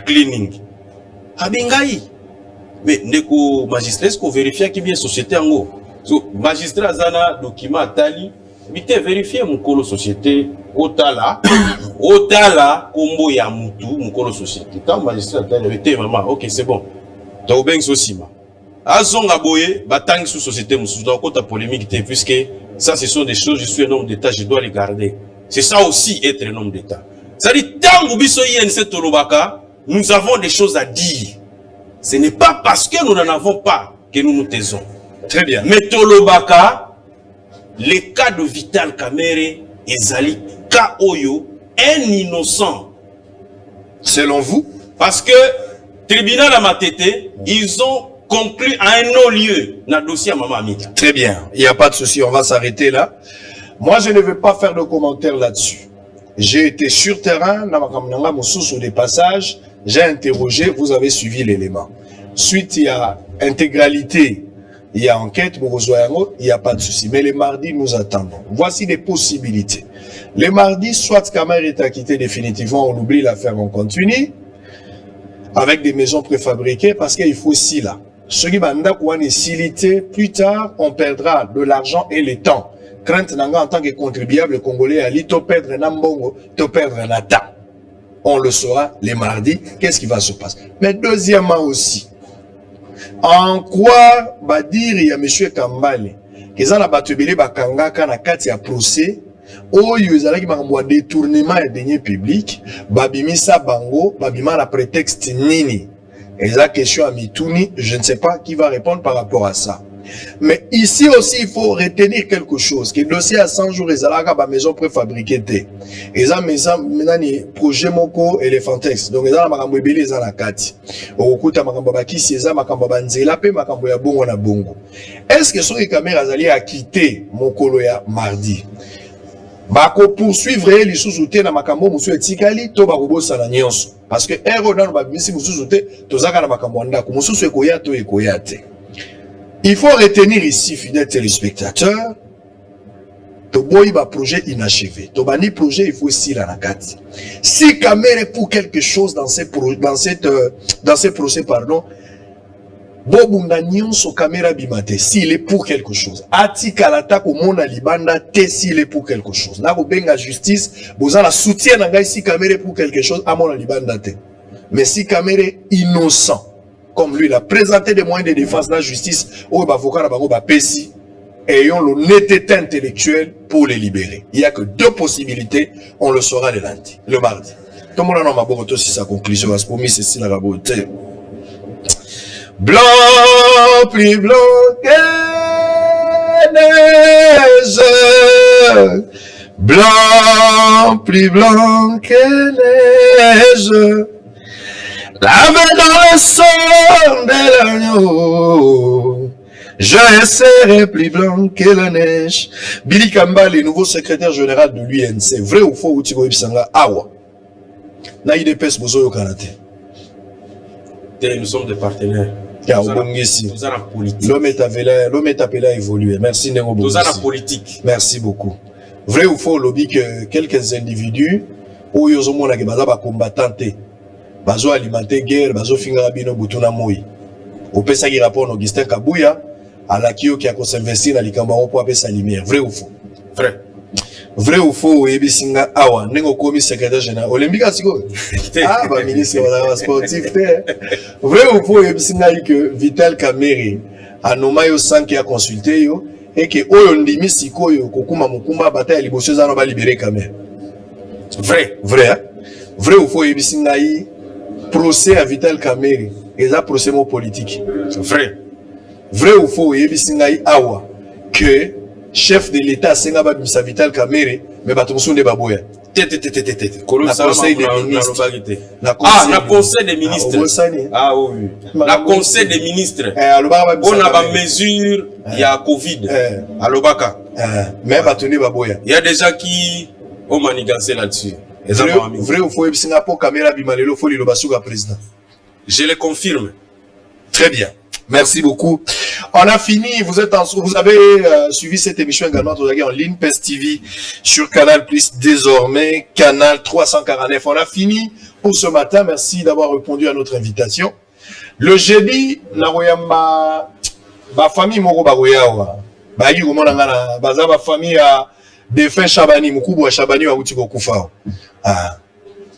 Speaker 5: cleaning. Abingai. Mais ndeko magistrat, est-ce qu'on vérifie qu'il y a une société en haut? Magistrat zana document tali. Bite vérifier mukolo société. Otala. Otala kombo ya mutu mukolo société. Tant magistrat tali était maman. Ok, c'est bon. Taubeng Sosima. Azonga boye, batang sous société moussou. Donc, côté polémique, puisque ça, ce sont des choses, je suis un homme d'État, je dois les garder. C'est ça aussi, être un homme d'État. C'est-à-dire, tant que nous avons des choses à dire. Ce n'est pas parce que nous n'en avons pas que nous nous taisons.
Speaker 4: Très bien.
Speaker 5: Mais Tolobaka, le cas de Vital Kamere et Zali Kaoyo, un innocent.
Speaker 4: Selon vous?
Speaker 5: Parce que tribunal à Matete, ils ont conclu à un non-lieu dans le dossier à Maman Amida.
Speaker 4: Très bien, il n'y a pas de souci, on va s'arrêter là. Moi, je ne vais pas faire de commentaires là-dessus. J'ai été sur terrain, sur des passages, j'ai interrogé, vous avez suivi l'élément. Suite, il y a intégralité, il y a enquête, il n'y a pas de souci. Mais les mardis, nous attendons. Voici des possibilités. Les mardis, soit Kamere est acquitté définitivement, on oublie l'affaire, on continue. Avec des maisons préfabriquées, parce qu'il faut aussi là. Ce qui est silité, plus tard, on perdra de l'argent et le temps. Crainte en tant que contribuable congolais, à to perdre Nambongo, to perdre Nata. On le saura les mardis, qu'est-ce qui va se passer. Mais deuxièmement aussi, en quoi va dire il y a M. Kambale, qu'ils ont battu Bakanga, quand a procès, oyo ezalaki makambo ya détournement ya deniers publics babimisa bango babima na prétexte nini eza question à mituni, je ne sais pas qui va répondre par rapport à ça. Mais ici aussi, il faut retenir quelque chose. Que le dossier à 100 jours, ils ont la maison préfabriquée. Ils ont un projet Moko Elephantex. Donc, ils ont un peu ils ont la carte. Au coup, ils ont un peu ils ont un peu bongo. Est-ce que les caméras allaient quitter Mokolo ya mardi? Bako poursuivre les sous-soutés na makambo monsieur etikali to bakobo sana nyonso parce que ero dans ba bisi sous-souté tozaka na makambo ndako mususu ekoya to ekoya te. Il faut retenir ici, fidèles téléspectateurs, Toboy ba projet inachevé. Tobani projet, il faut aussi la carte. Si caméra pour quelque chose dans ces procès, pardon, Bobunda nyonso caméra bimate, s'il est pour quelque chose. Ati kalata ko mona libanda te s'il est pour quelque chose. Na ko benga justice, boza la soutien na ngai si caméra pour quelque chose à mona libanda te. Mais si caméra innocent, comme lui, il a présenté des moyens de défense de la justice, ou l'avocat na pesi, ayant l'honnêteté intellectuelle pour les libérer. Il n'y a que deux possibilités, on le saura le lundi, le mardi. Tout le monde a un si sa conclusion, à ce moment c'est si la raboté. Blanc, plus blanc que neige. Blanc, plus blanc que neige. Lavé dans le sang de l'agneau, je serai plus blanc que la neige. Billy Kamba, le nouveau secrétaire général de l'UNC, vrai ou faux, ou Tigo Ipsanga, awa. Na IDPS bozo yo kanate.
Speaker 5: Nous sommes des partenaires.
Speaker 4: Nous
Speaker 5: avons politique.
Speaker 4: L'homme est appelé à évoluer. Merci Nengo Bongisi.
Speaker 5: Nous avons politique.
Speaker 4: Merci beaucoup. Vrai ou faux, lobby que quelques individus, ou yo zomo na ke baza ba combattanté. Bazo alimenter guerre, bazo finga bino butuna moi. Opesa ki rapport Augustin Kabuya à la kio qui a s'investir dans likambo pour appeler sa lumière. Vrai ou faux?
Speaker 5: Vrai.
Speaker 4: Vrai ou faux? Ebi singa awa nengo komi secrétaire général olympique siko. Ah ba ministre de la sportif. Vrai ou faux? Ebi singa que Vital Kamerhe anoma yo sanki a consulté yo et que oyo ndimi sikoyo kokuma mukumba bataille liboso za no ba libérer Kamerhe. Vrai, vrai. Hein? Vrai ou faux? Ebi singa procès à Vital Kamerhe et là procès politique. Vrai. Vrai ou faux? Yebi singai awa que chef de l'État Sengaba Bisa Vital Kamerhe mais batumsu ne baboya.
Speaker 5: Conseil des ministres. Na conseil des ministres. Ah oui. La conseil des ministres. On a ba mesure il y a Covid. Alobaka.
Speaker 4: Mais batuni baboya.
Speaker 5: Il y a des gens qui ont manigancé là-dessus.
Speaker 4: Vrai ou faux? Yebi singa po caméra bimalelo foli lo basuga président.
Speaker 5: Je le confirme.
Speaker 4: Très bien. Merci beaucoup. On a fini. Vous avez suivi cette émission également en ligne, PES TV sur Canal Plus désormais, Canal 349. On a fini pour ce matin. Merci d'avoir répondu à notre invitation. Le jeudi, ma famille moko bagoyawa. Ba yi gomona ngana baza ba famille a défunt Chabani mukubu wa Chabani wa utiko kufao. Ah.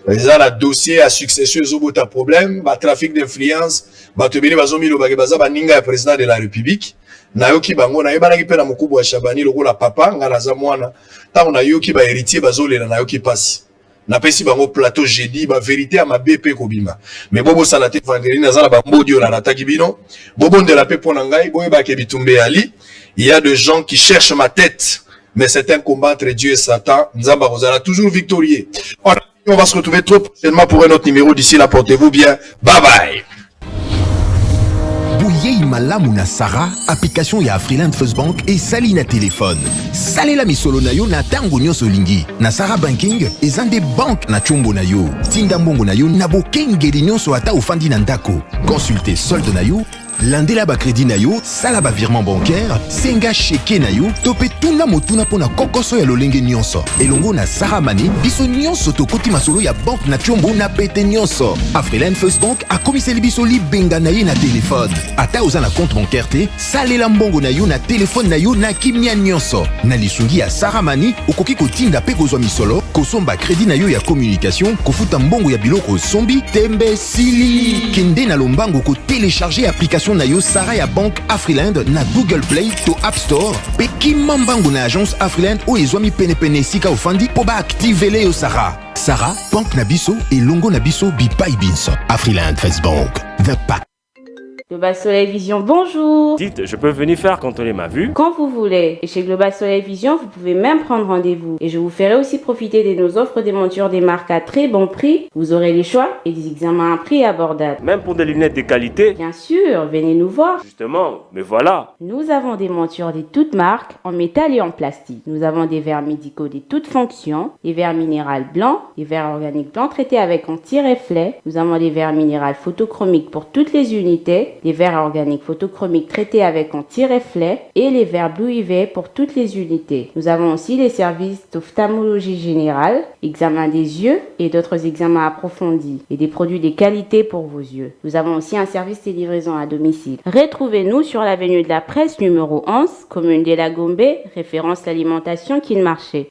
Speaker 4: Ils ont un dossier à succession, ils ont un problème, un trafic d'influence, ils ont un président de la République. Nayoki bango na yebana kipena mukubu wa Chabani lokola papa ngana za mwana ta on ayoki ba héritier bazolela na yoki pasi na pesi bango plateau jeudi ba vérité à ma BP kobima mais bobo salate vendredi na za ba mbodio na nataki bino bobo de la paix pona ngai boye ba ke bitumbe ali. Il y a des gens qui cherchent ma tête mais c'est un combat entre Dieu et Satan. Nzamba Rosala toujours victorieux. On va se retrouver très prochainement pour un autre numéro. D'ici là, portez-vous bien. Bye bye.
Speaker 1: Bouyei malamu na Sarah, application ya Freeland First Bank et sali na téléphone. Salela misolo na yo na tango nyonso lingi. Na Sarah Banking, ezande bank na chombo na yo. Tinda mbongo na yo na bokengeli nyonso ata ofandi na ndako. Consultez solde na yo. Landela ba crédit na yo, sala ba virement bancaire, senga cheke na yo, topé tuna motuna pona kokoso ya lolenge nyonso. Elongo na Sarah Mani, biso nyonso tokoti masolo ya bank na chombo na pete nyonso. Freeland First Bank a komiseli biso li benga na ye na téléphone. Ata oza na compte bancaire te, salela mbongo na yo na téléphone na yo na kimia nyonso. Na lisungi ya Sarah Mani, okoki kotinda pe kozwa misolo, kosomba crédit na yo ya communication, kofuta mbongo ya biloko sombi, tembe sili. Kende na lombango ko télécharger application na yo Sara ya Banque Afriland na Google Play to App Store. Pe kimambango na agence Afriland o ezwami pene sika ofandi po ba activer yo Sara. Sara, Banque na biso et longo na biso bipai binso. Afriland First Bank, the pack.
Speaker 2: Global Soleil Vision, bonjour.
Speaker 3: Dites, je peux venir faire contrôler ma vue?
Speaker 2: Quand vous voulez. Et chez Global Soleil Vision, vous pouvez même prendre rendez-vous. Et je vous ferai aussi profiter de nos offres des montures des marques à très bon prix. Vous aurez les choix et des examens à prix abordables.
Speaker 3: Même pour des lunettes de qualité?
Speaker 2: Bien sûr, venez nous voir.
Speaker 3: Justement, mais voilà.
Speaker 2: Nous avons des montures de toutes marques, en métal et en plastique. Nous avons des verres médicaux de toutes fonctions, des verres minéraux blancs, des verres organiques blancs traités avec anti-reflet. Nous avons des verres minéraux photochromiques pour toutes les unités, des verres organiques photochromiques traités avec anti-reflet et les verres Blue UV pour toutes les unités. Nous avons aussi les services d'ophtalmologie générale, examen des yeux et d'autres examens approfondis et des produits de qualité pour vos yeux. Nous avons aussi un service de livraison à domicile. Retrouvez-nous sur l'avenue de la Presse numéro 11, commune de la Gombe, référence l'alimentation Kin Marché.